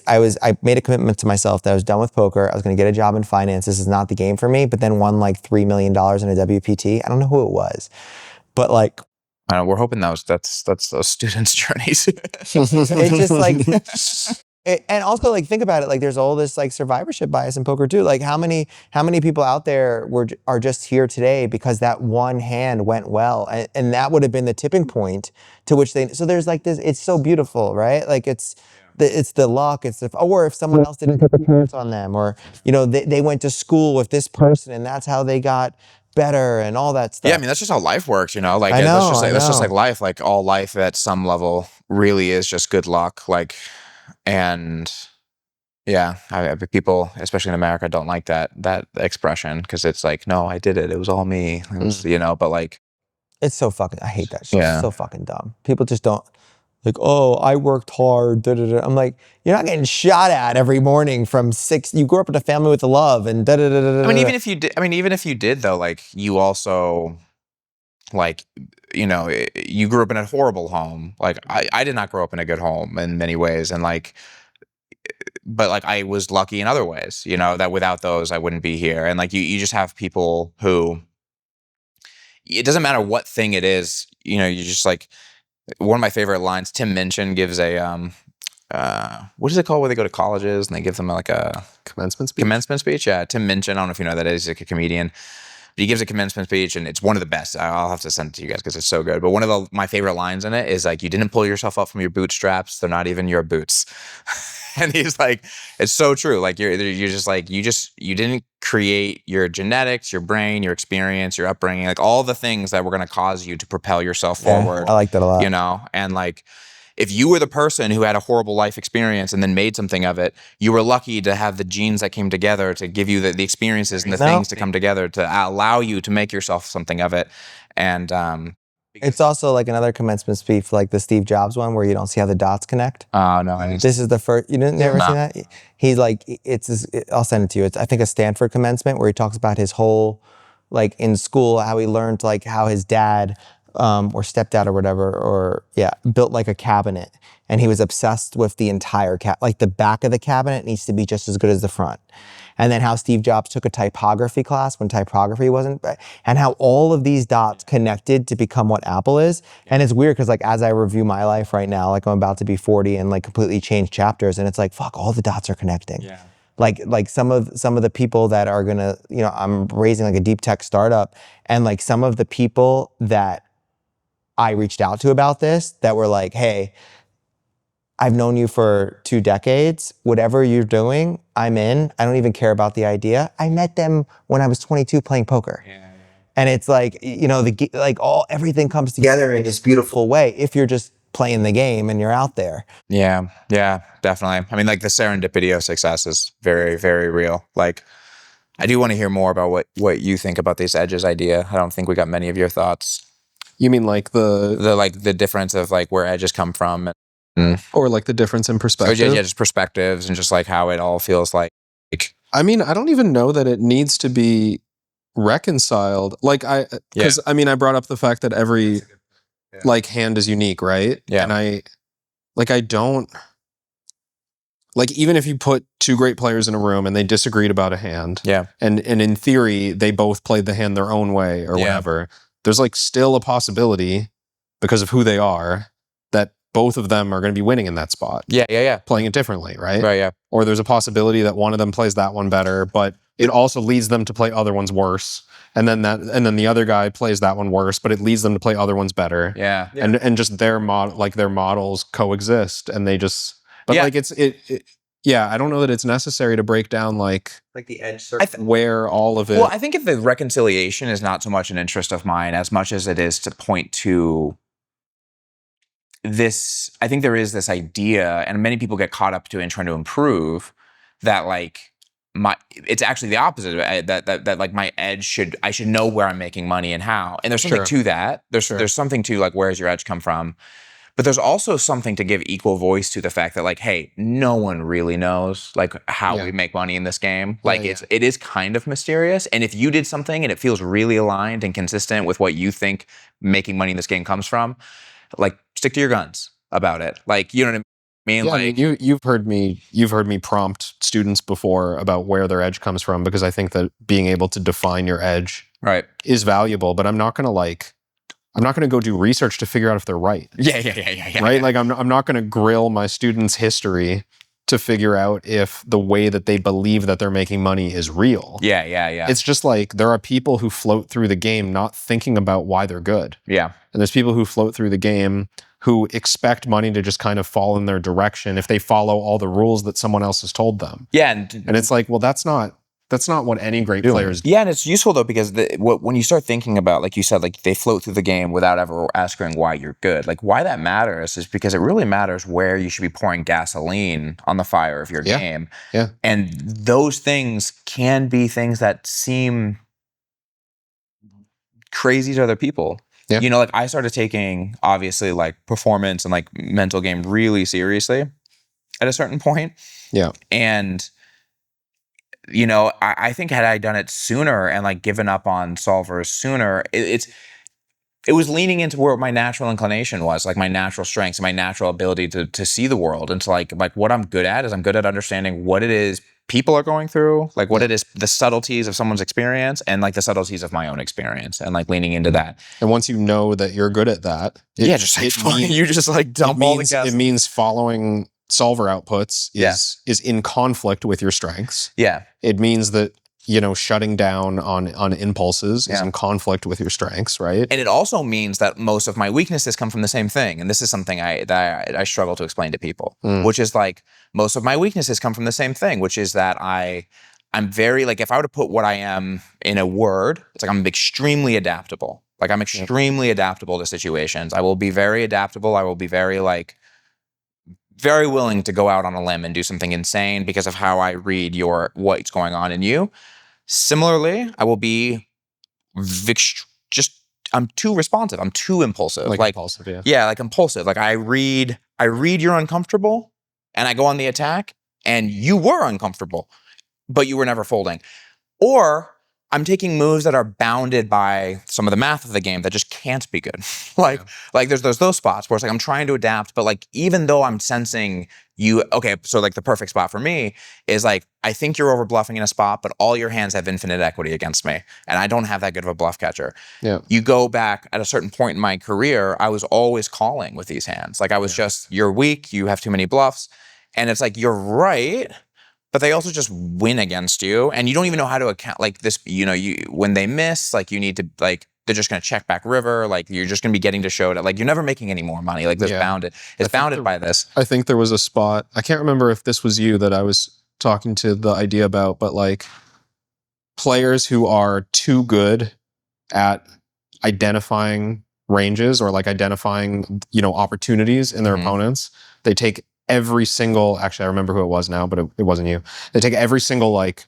I made a commitment to myself that I was done with poker. I was going to get a job in finance. This is not the game for me. But then won like $3 million in a WPT. I don't know who it was. But like, we're hoping that's those students' journeys. It's just like, and also like think about it. Like there's all this like survivorship bias in poker too. Like how many people out there are just here today because that one hand went well, and that would have been the tipping point to which they. So there's like this. It's so beautiful, right? Like it's the luck. Or if someone else didn't put the parents on them, or they went to school with this person and that's how they got better and all that stuff. Yeah, I mean that's just how life works, Like I know, that's just like life. Like all life at some level really is just good luck. Like, and Yeah, people, especially in America, don't like that expression because it's like, no, I did it. It was all me. It was, but like, It's so fucking, I hate that shit. Yeah. It's so fucking dumb. People just don't, like, oh, I worked hard. Da, da, da. I'm like, you're not getting shot at every morning from 6. You grew up in a family with love and da da da da. I mean, even if you did though, like you also, like, you grew up in a horrible home. Like I did not grow up in a good home in many ways, and like, but like I was lucky in other ways. That without those I wouldn't be here. And like you just have people who, it doesn't matter what thing it is. You just like, one of my favorite lines. Tim Minchin gives a what is it called where they go to colleges and they give them like a Commencement speech. commencement speech? Yeah, Tim Minchin. I don't know if you know that is. He's like a comedian. But he gives a commencement speech, and it's one of the best. I'll have to send it to you guys because it's so good. But one of my favorite lines in it is like, "You didn't pull yourself up from your bootstraps; they're not even your boots." And he's like, "It's so true. Like you're just like you didn't create your genetics, your brain, your experience, your upbringing, like all the things that were going to cause you to propel yourself forward." I like that a lot. And like, if you were the person who had a horrible life experience and then made something of it, you were lucky to have the genes that came together to give you the experiences and the things to come together to allow you to make yourself something of it. And It's also like another commencement speech, like the Steve Jobs one, where you don't see how the dots connect. oh no, This is the first. You didn't never No. see that? He's like, I'll send it to you. It's I think a Stanford commencement where he talks about his whole, like in school, how he learned like how his dad or stepdad or whatever, built like a cabinet, and he was obsessed with the entire like the back of the cabinet needs to be just as good as the front. And then how Steve Jobs took a typography class when typography wasn't, and how all of these dots connected to become what Apple is. And it's weird because like as I review my life right now, like I'm about to be 40 and like completely change chapters, and it's like, fuck, all the dots are connecting. Yeah. Like some of the people that are gonna, I'm raising like a deep tech startup, and like some of the people that I reached out to about this that were like, hey, I've known you for 2 decades. Whatever you're doing, I'm in. I don't even care about the idea. I met them when I was 22 playing poker. Yeah. And it's like, everything comes together in this beautiful way if you're just playing the game and you're out there. Yeah, definitely. I mean, like the serendipity of success is very, very real. Like, I do want to hear more about what you think about this edges idea. I don't think we got many of your thoughts. You mean like The difference of like where edges come from, or like the difference in or perspective? just perspectives and just like how it all feels like. I mean, I don't even know that it needs to be reconciled. Like I brought up the fact that every like hand is unique, right? Yeah. And I don't like, even if you put 2 great players in a room and they disagreed about a hand, Yeah. and in theory they both played the hand their own way or Yeah. whatever, there's like still a possibility because of who they are that both of them are going to be winning in that spot. Yeah. Playing it differently, right? Right. Yeah. Or there's a possibility that one of them plays that one better, but it also leads them to play other ones worse. And then the other guy plays that one worse, but it leads them to play other ones better. Yeah. And just their models coexist, and they just, but Yeah. like I don't know that it's necessary to break down like the edge circle. where all of it. Well, I think if the reconciliation is not so much an interest of mine as much as it is to point to this, I think there is this idea, and many people get caught up to in trying to improve, that like it's actually the opposite of it, that like my edge I should know where I'm making money and how. And there's something Sure. to that. There's Sure. there's something to like, where's your edge come from? But there's also something to give equal voice to the fact that like, hey, no one really knows like how Yeah. we make money in this game. Yeah, Like yeah. it is kind of mysterious. And if you did something and it feels really aligned and consistent with what you think making money in this game comes from, like stick to your guns about it. Like, you know what I mean? Yeah, Like, I mean, you've heard me prompt students before about where their edge comes from, because I think that being able to define your edge right. is valuable, but I'm not going to go do research to figure out if they're right. Yeah. Right? Like I'm not going to grill my students' history to figure out if the way that they believe that they're making money is real. Yeah. It's just like there are people who float through the game not thinking about why they're good. Yeah. And there's people who float through the game who expect money to just kind of fall in their direction if they follow all the rules that someone else has told them. Yeah. And it's like, well, that's not That's not what any great players do. Yeah, and it's useful though because when you start thinking about, like you said, like they float through the game without ever asking why you're good. Like why that matters is because it really matters where you should be pouring gasoline on the fire of your game. Yeah. And those things can be things that seem crazy to other people. Yeah. You know, like I started taking obviously like performance and like mental game really seriously at a certain point. Yeah. And you know, I think had I done it sooner and like given up on solvers sooner, it was leaning into where my natural inclination was, like my natural strengths and my natural ability to see the world. And to like what I'm good at is I'm good at understanding what it is people are going through, like what it is, the subtleties of someone's experience and like the subtleties of my own experience and like leaning into that. And once you know that you're good at that, You just like dump all the gas. It means following solver outputs is in conflict with your strengths. Yeah. It means that, you know, shutting down on impulses is in conflict with your strengths, right? And it also means that most of my weaknesses come from the same thing. And this is something I struggle to explain to people, which is like most of my weaknesses come from the same thing, which is that I'm very like, if I were to put what I am in a word, it's like I'm extremely adaptable. Like I'm extremely adaptable to situations. I will be very adaptable. I will be very like, very willing to go out on a limb and do something insane because of how I read what's going on in you. Similarly, I will be I'm too responsive. I'm too impulsive. Like impulsive, yeah. Yeah, like impulsive. Like I read you're uncomfortable and I go on the attack and you were uncomfortable, but you were never folding. Or I'm taking moves that are bounded by some of the math of the game that just can't be good. Like there's those spots where it's like I'm trying to adapt, but like even though I'm sensing you, okay, so like the perfect spot for me is like I think you're over bluffing in a spot, but all your hands have infinite equity against me, and I don't have that good of a bluff catcher. Yeah. You go back at a certain point in my career, I was always calling with these hands. Like I was just, you're weak, you have too many bluffs, and it's like you're right. But they also just win against you, and you don't even know how to account like this. You know, when they miss, like you need to like they're just going to check back river. Like you're just going to be getting to show that like you're never making any more money. Like this bounded. It's bounded by this. I think there was a spot. I can't remember if this was you that I was talking to the idea about, but like players who are too good at identifying ranges or like identifying, you know, opportunities in their opponents, they take every single, actually I remember who it was now, but it wasn't you. They take every single like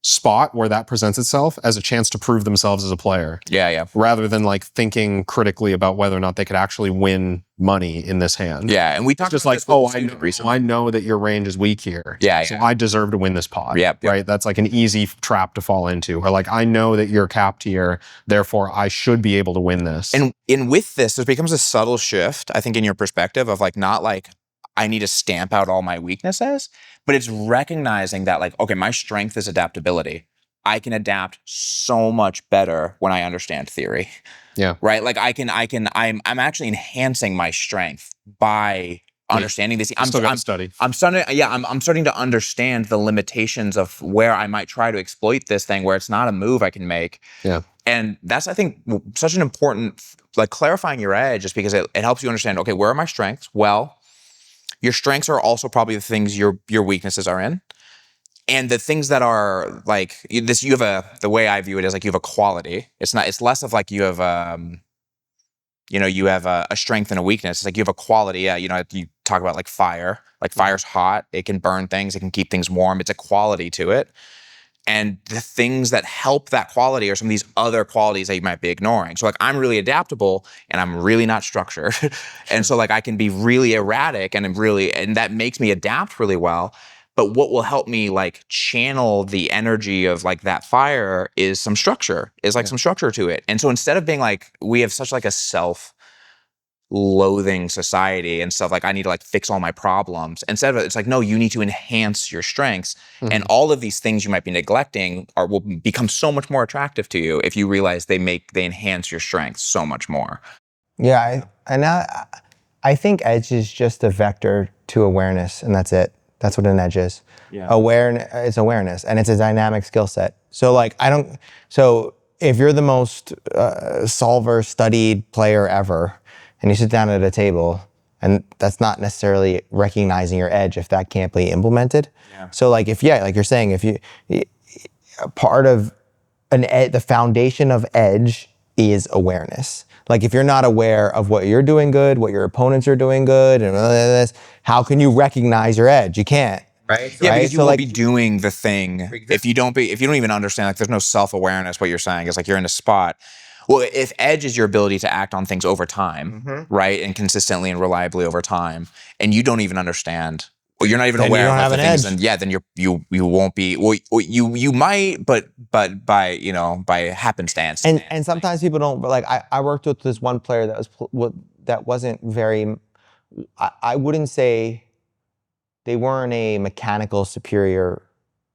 spot where that presents itself as a chance to prove themselves as a player. Yeah. Rather than like thinking critically about whether or not they could actually win money in this hand. Yeah, and we talked just about like, this with oh, Steve recently. I know that your range is weak here. Yeah. So I deserve to win this pot. Yep. Right? That's like an easy trap to fall into. Or like, I know that you're capped here, therefore I should be able to win this. And with this, there becomes a subtle shift, I think, in your perspective of like not like I need to stamp out all my weaknesses, but it's recognizing that like, okay, my strength is adaptability. I can adapt so much better when I understand theory. Yeah. Right? Like I'm actually enhancing my strength by understanding this. I'm study. I'm starting to understand the limitations of where I might try to exploit this thing where it's not a move I can make. Yeah. And that's, I think, such an important, like clarifying your edge just because it helps you understand, okay, where are my strengths? Well, your strengths are also probably the things your weaknesses are in. And the things that are like this, the way I view it is like you have a quality. It's less of like you have a strength and a weakness. It's like you have a quality. Yeah, you know, you talk about like fire. Like fire's hot. It can burn things. It can keep things warm. It's a quality to it. And the things that help that quality are some of these other qualities that you might be ignoring. So like I'm really adaptable and I'm really not structured. And so like I can be really erratic and that makes me adapt really well. But what will help me like channel the energy of like that fire is some structure, some structure to it. And so instead of being like, we have such like a self-loathing society and stuff like I need to like fix all my problems. Instead of it, it's like, no, you need to enhance your strengths. And all of these things you might be neglecting will become so much more attractive to you if you realize they enhance your strengths so much more. Yeah, I think edge is just a vector to awareness, and that's it. That's what an edge is. Yeah. It's awareness, and it's a dynamic skill set. So like so if you're the most solver studied player ever, and you sit down at a table, and that's not necessarily recognizing your edge if that can't be implemented. Yeah. So like like you're saying, part of the foundation of edge is awareness. Like if you're not aware of what you're doing good, what your opponents are doing good, and all this, how can you recognize your edge? You can't. Right. Yeah, Right? because you So, won't like- be doing the thing if you don't even understand. Like, there's no self-awareness. What you're saying is like you're in a spot. Well, if edge is your ability to act on things over time, right, and consistently and reliably over time, and you don't even understand, or you're not even Then you aware don't of have the an things, edge. then you won't be. Well, you might, but by by happenstance. And sometimes people don't. But like I worked with this one player that wasn't very. I wouldn't say they weren't a mechanical superior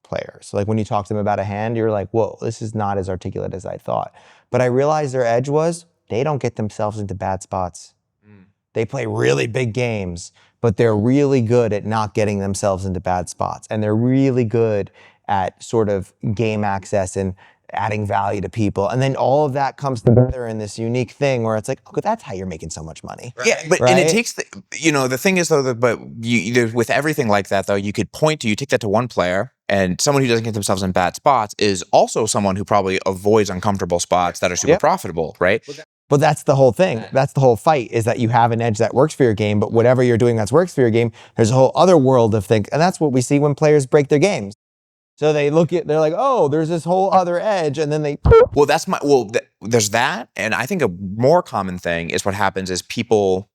player. So like when you talk to them about a hand, you're like, whoa, this is not as articulate as I thought. But I realized their edge was they don't get themselves into bad spots. They play really big games, but they're really good at not getting themselves into bad spots. And they're really good at sort of game access and adding value to people. And then all of that comes together in this unique thing where it's like, oh, that's how you're making so much money. Yeah, but Right? and it takes the thing is though that but with everything like that though, you could point to, you take that to one player, and someone who doesn't get themselves in bad spots is also someone who probably avoids uncomfortable spots that are super Yep. profitable, right? But that's the whole thing. That's the whole fight, is that you have an edge that works for your game, but whatever you're doing that works for your game, there's a whole other world of things. And that's what we see when players break their games. So they're like, oh, there's this whole other edge, and then they Well, there's that, and I think a more common thing is what happens is people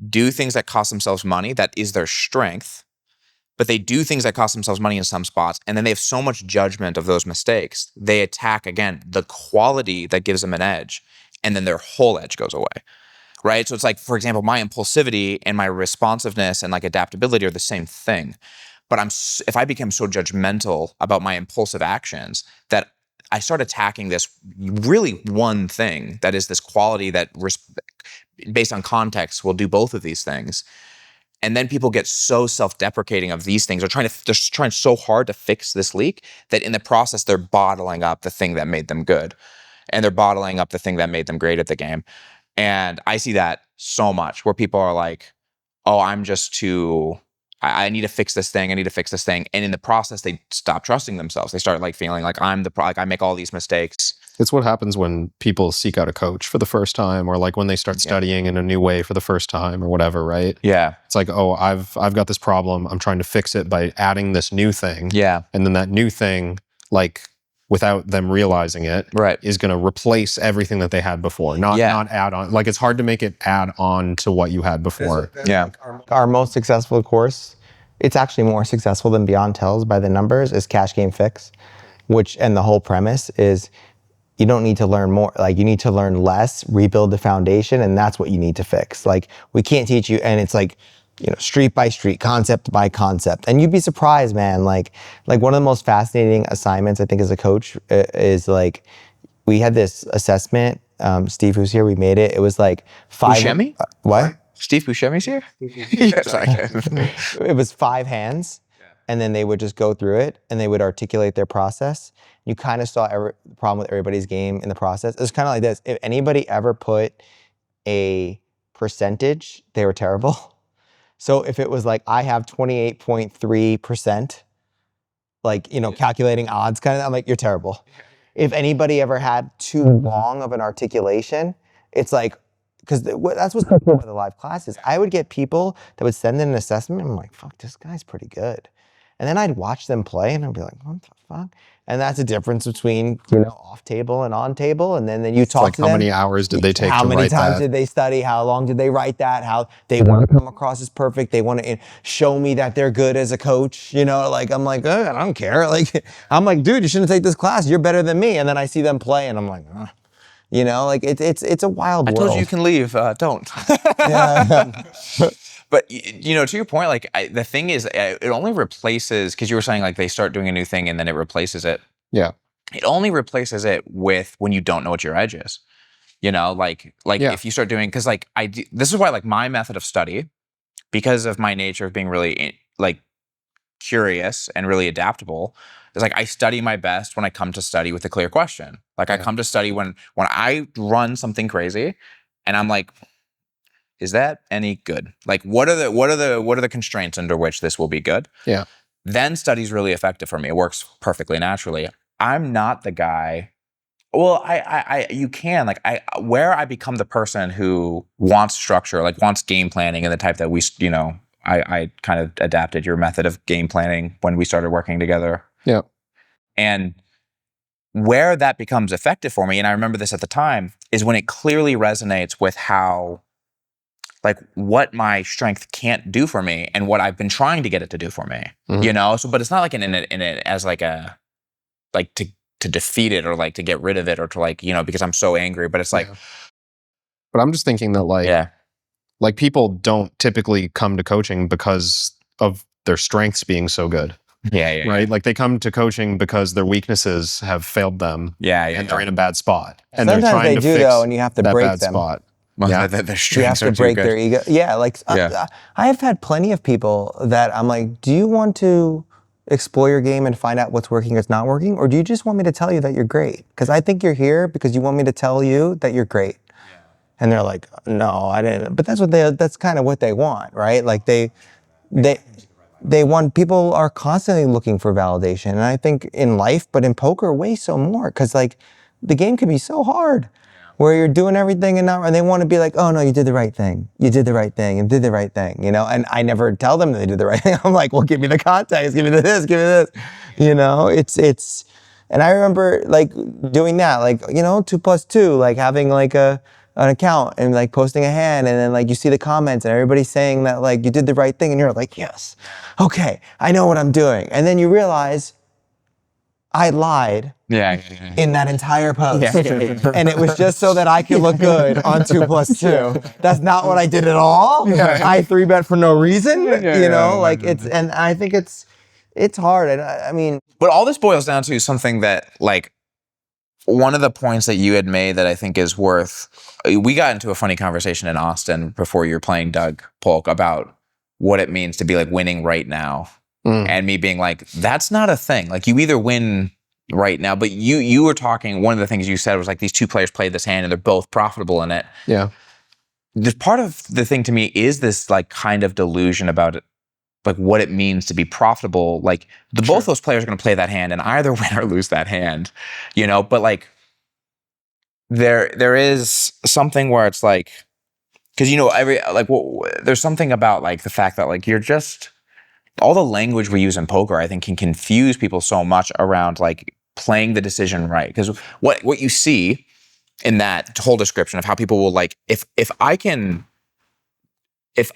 do things that cost themselves money, that is their strength, but they do things that cost themselves money in some spots, and then they have so much judgment of those mistakes, they attack again the quality that gives them an edge, and then their whole edge goes away. Right? So it's like, for example, my impulsivity and my responsiveness and like adaptability are the same thing. But if I become so judgmental about my impulsive actions that I start attacking this really one thing that is this quality that based on context will do both of these things. And then people get so self-deprecating of these things, they're trying so hard to fix this leak that in the process they're bottling up the thing that made them good. And they're bottling up the thing that made them great at the game. And I see that so much where people are like, oh, I'm just too, I need to fix this thing. I need to fix this thing. And in the process, they stop trusting themselves. They start like feeling like like I make all these mistakes. It's what happens when people seek out a coach for the first time, or like when they start studying in a new way for the first time or whatever, right? Yeah. It's like, oh, I've got this problem. I'm trying to fix it by adding this new thing. Yeah. And then that new thing, like without them realizing it, Right. is going to replace everything that they had before. Not add on. Like it's hard to make it add on to what you had before. Yeah. our most successful course, it's actually more successful than Beyond Tells by the numbers, is Cash Game Fix, and the whole premise is you don't need to learn more. Like you need to learn less, rebuild the foundation, and that's what you need to fix. Like we can't teach you, and it's like, street by street, concept by concept. And you'd be surprised, man. Like one of the most fascinating assignments I think as a coach is like, we had this assessment, Steve who's here, we made it. It was like 5. Buscemi? What? Steve Buscemi's here? Yeah, sorry. It was 5 hands, and then they would just go through it, and they would articulate their process. You kind of saw the problem with everybody's game in the process. It was kind of like this. If anybody ever put a percentage, they were terrible. So if it was like, I have 28.3%, like, calculating odds kind of, I'm like, you're terrible. If anybody ever had too long of an articulation, it's like, because that's what's cool with the live classes. I would get people that would send in an assessment, and I'm like, fuck, this guy's pretty good. And then I'd watch them play, and I'd be like, what the fuck? And that's a difference between, off table and on table. And then you talk Like to how them. many hours did they take How to many write times that? did they study? How long did they write that? How they want to come across as perfect. They want to show me that they're good as a coach. Like, I'm like, I don't care. Like, I'm like, dude, you shouldn't take this class. You're better than me. And then I see them play, and I'm like, like it's a wild I world. told you can leave. Don't. Yeah. But to your point, like the thing is, it only replaces, because you were saying like they start doing a new thing and then it replaces it. Yeah. It only replaces it with when you don't know what your edge is. Like if you start doing, because like this is why like my method of study, because of my nature of being really like curious and really adaptable, is like I study my best when I come to study with a clear question. Like I come to study when I run something crazy, and I'm like, is that any good? Like, what are the constraints under which this will be good? Yeah. Then study's really effective for me. It works perfectly naturally. I'm not the guy. Well, you can like where I become the person who wants structure, like wants game planning, and the type that I kind of adapted your method of game planning when we started working together. Yeah. And where that becomes effective for me, and I remember this at the time, is when it clearly resonates with how, like, what my strength can't do for me and what I've been trying to get it to do for me. Mhm. So, but it's not like in it as like to defeat it or like to get rid of it or to like, because I'm so angry, but it's like, Yeah. But I'm just thinking that like people don't typically come to coaching because of their strengths being so good. Yeah. Right? Like they come to coaching because their weaknesses have failed them. Yeah. And they're in a bad spot. And Sometimes they're trying they to do fix though, and you have to that break bad them. spot. Well, Yeah. their You have strengths are to too break good. their ego. Yeah, like Yeah. I have had plenty of people that I'm like, do you want to explore your game and find out what's working, what's not working, or do you just want me to tell you that you're great? Because I think you're here because you want me to tell you that you're great. Yeah. And they're like, no, I didn't. But that's kind of what they want, right? Like they want, people are constantly looking for validation. And I think in life, but in poker, way so more. Because like the game can be so hard where you're doing everything and they want to be like, oh no, you did the right thing. You did the right thing and did the right thing, And I never tell them they did the right thing. I'm like, well, give me the context, give me this, give me this. It's, and I remember like doing that, like, 2+2, like having like an account and like posting a hand, and then like you see the comments and everybody's saying that like you did the right thing, and you're like, yes, okay, I know what I'm doing. And then you realize I lied in that entire post. And it was just so that I could look good on 2+2. That's not what I did at all. I 3-bet for no reason, it's, and I think it's hard. And I mean, But all this boils down to something that, like, one of the points that you had made that I think is worth, we got into a funny conversation in Austin before you were playing Doug Polk about what it means to be like winning right now. And me being like, that's not a thing. Like you either win right now, but you were talking, one of the things you said was like these two players played this hand and they're both profitable in it. Yeah. There's part of the thing to me is this like kind of delusion about it, like what it means to be profitable. Like both those players are going to play that hand and either win or lose that hand, but like there is something where it's like, because there's something about like the fact that like you're just, all the language we use in poker, I think, can confuse people so much around like playing the decision right. Because what you see in that whole description of how people will like, if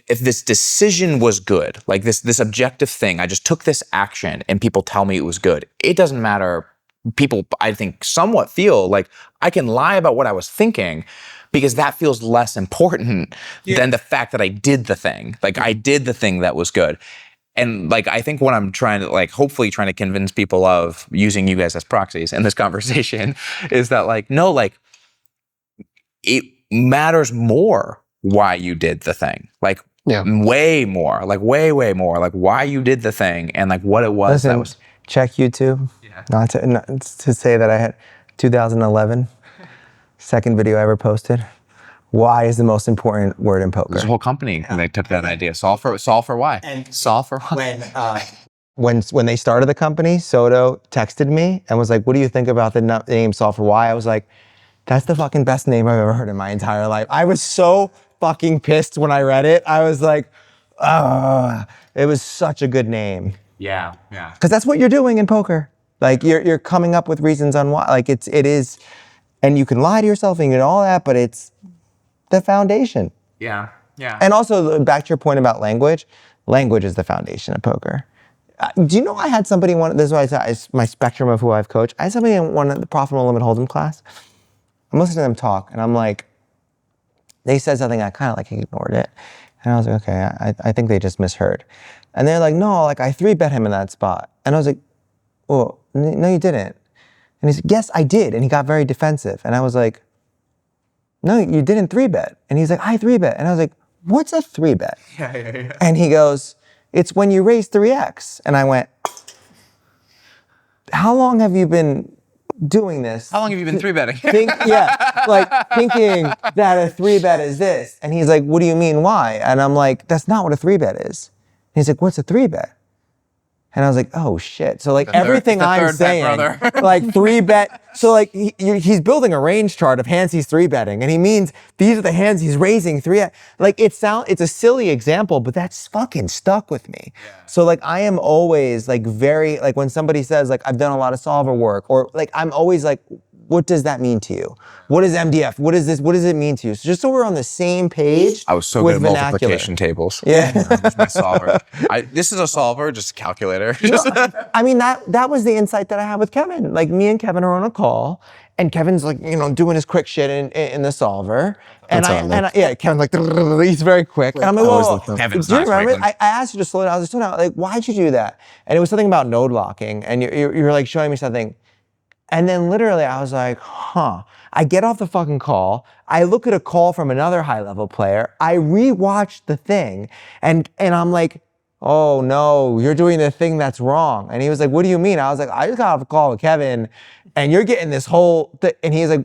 this decision was good, like this objective thing, I just took this action and people tell me it was good. It doesn't matter. People, I think, somewhat feel like I can lie about what I was thinking because that feels less important than the fact that I did the thing. Like I did the thing that was good. And like, I think what I'm trying to like, hopefully trying to convince people of using you guys as proxies in this conversation is that like, no, like it matters more why you did the thing. Like way more, like way more, like why you did the thing and like what it was. Listen, check YouTube. Not to say that I had 2011, second video I ever posted. Why is the most important word in poker? There's a whole company and they took that idea. Solve for why. And solve for why. When they started the company, Soto texted me and was like, what do you think about the name Solve for Why? I was like, that's the fucking best name I've ever heard in my entire life. I was so fucking pissed when I read it. I was like, it was such a good name. Yeah. Because that's what you're doing in poker. Like you're coming up with reasons on why. Like it is, and you can lie to yourself and all that, but it's the foundation. Yeah. And also back to your point about language is the foundation of poker. Do you know I had somebody, this is why it's my spectrum of who I've coached. I had somebody in one of the Profitable Limit Hold'em class. I'm listening to them talk and I'm like, they said something, I kind of like ignored it. And I was like, okay, I think they just misheard. And they're like, no, like I 3-bet him in that spot. And I was like, oh, no, you didn't. And he said, yes, I did. And he got very defensive. And I was like, no, you didn't 3-bet. And he's like, I 3-bet. And I was like, what's a 3-bet? Yeah. And he goes, it's when you raise 3x. And I went, how long have you been doing this? How long have you been 3-betting? Like thinking that a 3-bet is this. And he's like, what do you mean, why? And I'm like, that's not what a 3-bet is. And he's like, what's a 3-bet? And I was like, oh shit. So like The third- everything the I'm third bet, saying, brother. like 3-bet. So like he's building a range chart of hands he's 3-betting, and he means these are the hands he's raising like it's a silly example, but that's fucking stuck with me. So like I am always like very, like when somebody says like I've done a lot of solver work, or like I'm always like, what does that mean to you? What is MDF? What is this? What does it mean to you? So just so we're on the same page. I was so with good at vernacular. multiplication tables. Yeah. Where's my solver? This is a solver, just a calculator. I mean, that was the insight that I had with Kevin. Like me and Kevin are on a call, and Kevin's like, doing his quick shit in the solver. Yeah, Kevin's like, he's very quick. And I'm like, whoa, Kevin's do you not remember? quick. I asked you to slow down. I was like, slow down. Like, why'd you do that? And it was something about node locking, and you're like showing me something. And then literally I was like, huh. I get off the fucking call. I look at a call from another high level player. I rewatch the thing, and I'm like, oh no, you're doing the thing that's wrong. And he was like, what do you mean? I was like, I just got off a call with Kevin, and you're getting this whole thing. And he's like,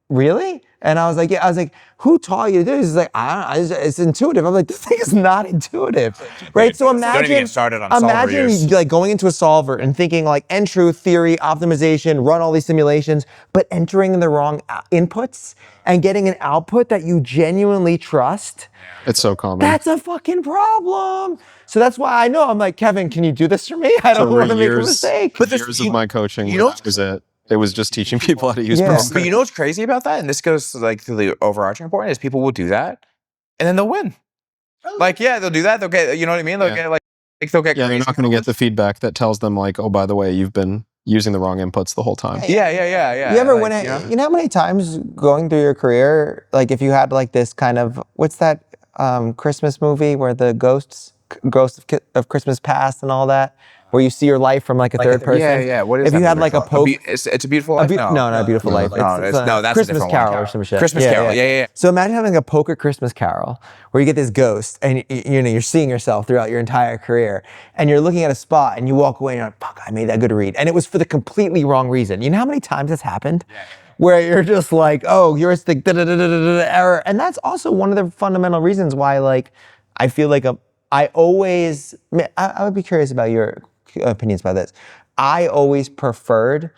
really? And I was like, yeah. I was like, who taught you to do this? He's like, it's intuitive. I'm like, this thing is not intuitive, right? So Don't even get started on solver use. like going into a solver and thinking like end-truth theory, optimization, run all these simulations, but entering the wrong inputs and getting an output that you genuinely trust. It's so common. That's a fucking problem. So that's why I know I'm like, Kevin, can you do this for me? I don't want to make a mistake. But years of my coaching, that was it. It was just teaching people how to use Yeah. programs. But you know what's crazy about that? And this goes like to the overarching point is people will do that and then they'll win. Like, yeah, they'll do that. They'll get, you know what I mean? They'll get like they'll get Yeah, crazy. they're not going to get the feedback that tells them like, oh, by the way, you've been using the wrong inputs the whole time. Yeah. You ever like, you know how many times going through your career, like if you had like this kind of, what's that Christmas movie where the ghosts of Christmas Past and all that, where you see your life from like a third person? Yeah. What is if that you had movie like a called? poke, It's a Beautiful Life. no, not a Beautiful Life. No, that's a Christmas different Carol one. or some shit. Christmas Carol. Yeah. So imagine having a poker Christmas Carol where you get this ghost and you're seeing yourself throughout your entire career, and you're looking at a spot and you walk away and you're like, fuck, I made that good read, and it was for the completely wrong reason. You know how many times that's happened? Where you're just like, oh, heuristic error. And that's also one of the fundamental reasons why, like, I feel like I would be curious about your opinions about this. I always preferred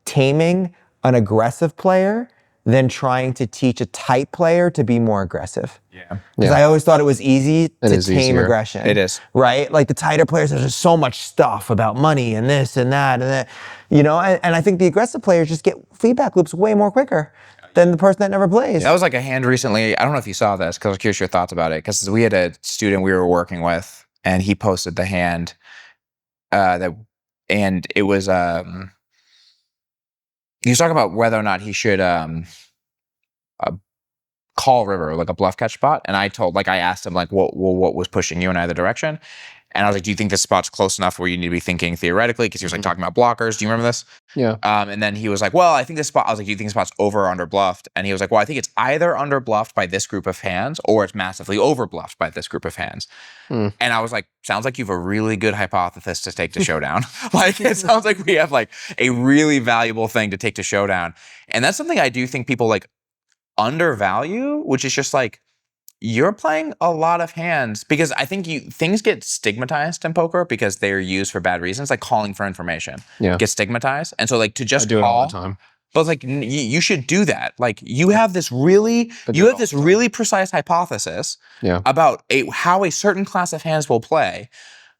taming an aggressive player than trying to teach a tight player to be more aggressive. Yeah. Because I always thought it was easy to is tame easier. aggression. It is. Right? Like the tighter players, there's just so much stuff about money and this and that. And I think the aggressive players just get feedback loops way more quicker than the person that never plays. That was like a hand recently. I don't know if you saw this because I was curious your thoughts about it. Because we had a student we were working with, and he posted the hand and it was he was talking about whether or not he should call river, like a bluff catch spot. And I asked him like, what was pushing you in either direction? And I was like, do you think this spot's close enough where you need to be thinking theoretically? Because he was like talking about blockers. Do you remember this? Yeah. And then he was like, well, I think this spot, I was like, do you think this spot's over or under bluffed? And he was like, well, I think it's either under bluffed by this group of hands or it's massively over bluffed by this group of hands. And I was like, sounds like you have a really good hypothesis to take to showdown. Like, it sounds like we have like a really valuable thing to take to showdown. And that's something I do think people like undervalue, which is just like, you're playing a lot of hands because I think things get stigmatized in poker because they're used for bad reasons, like calling for information gets stigmatized. And so like to just I do it call, all the time. but like you should do that. Like you have this really precise hypothesis about how a certain class of hands will play.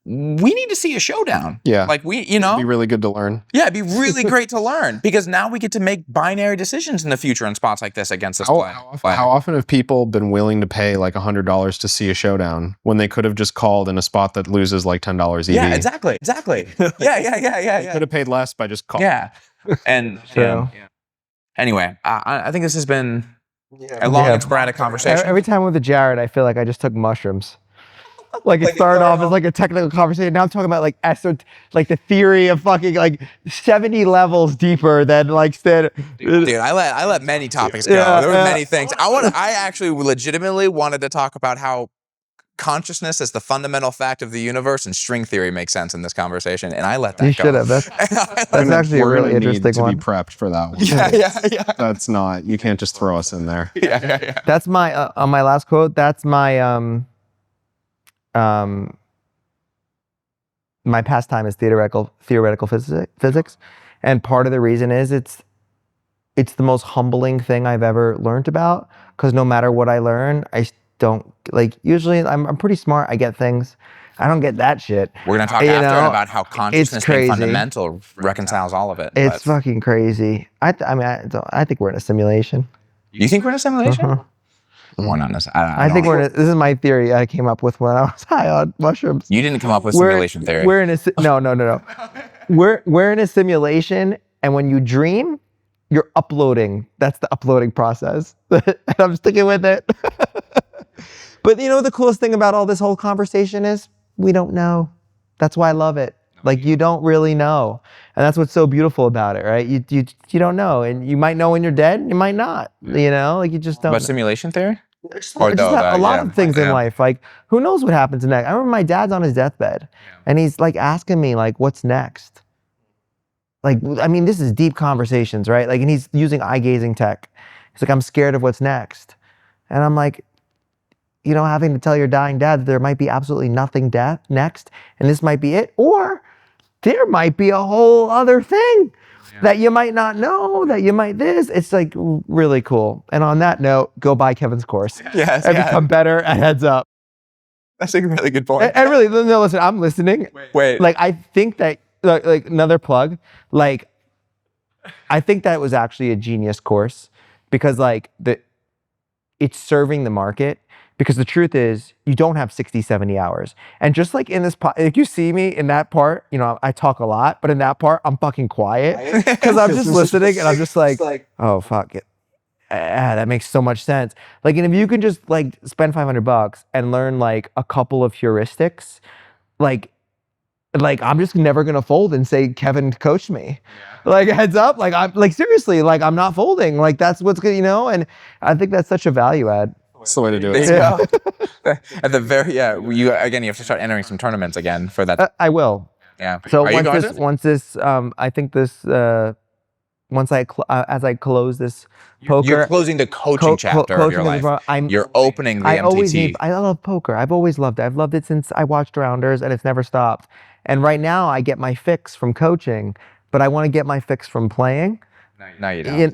We need to see a showdown. Yeah. Like It'd be really good to learn. Yeah, it'd be really great to learn because now we get to make binary decisions in the future in spots like this against this play. How often have people been willing to pay like $100 to see a showdown when they could have just called in a spot that loses like $10 EV? Yeah, exactly. Yeah. Could have paid less by just calling. Yeah. And anyway, I think this has been a long and sporadic conversation. Every time with the Jared, I feel like I just took mushrooms. Like it started off as like a technical conversation. Now I'm talking about like like the theory of fucking like 70 levels deeper than like Dude, I let many topics go. There were many things. I actually legitimately wanted to talk about how consciousness is the fundamental fact of the universe and string theory makes sense in this conversation, and I let that go. You should have. That's actually a really interesting one. To be prepped for that one. Yeah. That's not. You can't just throw us in there. Yeah. That's my on my last quote. That's my my pastime is theoretical physics, and part of the reason is it's the most humbling thing I've ever learned about, because no matter what I learn, I don't like. Usually, I'm pretty smart. I get things. I don't get that shit. We're gonna talk after about how consciousness being fundamental reconciles all of it. It's fucking crazy. I think we're in a simulation. You think we're in a simulation? We're not necessarily. I think we're in this is my theory I came up with when I was high on mushrooms. You didn't come up with simulation theory. We're in a no. We're in a simulation, and when you dream, you're uploading. That's the uploading process. And I'm sticking with it. But you know the coolest thing about all this whole conversation is we don't know. That's why I love it. Like you don't really know, and that's what's so beautiful about it, right? You don't know, and you might know when you're dead, you might not. You know, like you just don't. But simulation theory? Or a lot of things in life. Like who knows what happens next? I remember my dad's on his deathbed, and he's like asking me like, "What's next?" Like, I mean, this is deep conversations, right? Like, and he's using eye gazing tech. He's like, "I'm scared of what's next," and I'm like, you know, having to tell your dying dad that there might be absolutely nothing next, and this might be it, or there might be a whole other thing that you might not know, that you might this. It's like really cool. And on that note, go buy Kevin's course. Yes. And become better at Heads Up. That's a really good point. And really, no, listen, I'm listening. Wait. Like, I think that, like another plug, like, I think that was actually a genius course because like it's serving the market. Because the truth is, you don't have 60, 70 hours. And just like in this, like you see me in that part, you know, I talk a lot, but in that part, I'm fucking quiet. Because I'm just listening and I'm just like, oh, fuck it. That makes so much sense. Like, and if you can just like spend $500 and learn like a couple of heuristics, like I'm just never gonna fold and say, Kevin coached me. Like Heads Up, like I'm like seriously, like I'm not folding. Like that's what's good, you know? And I think that's such a value add. That's the way to do There it. you go. At the very you have to start entering some tournaments again for that. I will. Yeah. So Are you going to? once this, I think this, once as I close this poker, You're closing the coaching chapter of your life. You're opening the MTT. I love poker. I've always loved it. I've loved it since I watched Rounders, and it's never stopped. And right now, I get my fix from coaching, but I want to get my fix from playing. No, you don't.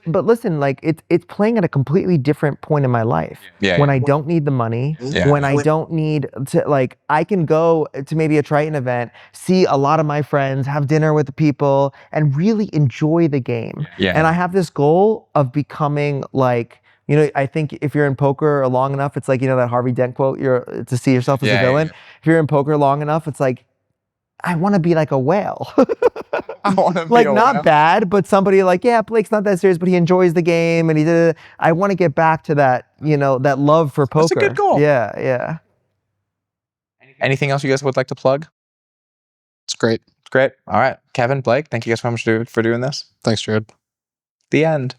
But listen, like it's playing at a completely different point in my life. When I don't need the money, when I don't need to, like, I can go to maybe a Triton event, see a lot of my friends, have dinner with the people, and really enjoy the game. And I have this goal of becoming like, you know, I think if you're in poker long enough, it's like, you know, that Harvey Dent quote, you're to see yourself as a villain. If you're in poker long enough, it's like, I want to be like a whale. I want to be like a not whale. bad, but somebody like, yeah, Blake's not that serious, but he enjoys the game, and he did. I want to get back to that, you know, that love for poker. That's a good goal. Yeah. Anything else you guys would like to plug? It's great. Great. All right, Kevin, Blake, thank you guys so much for doing this. Thanks, Jared. The end.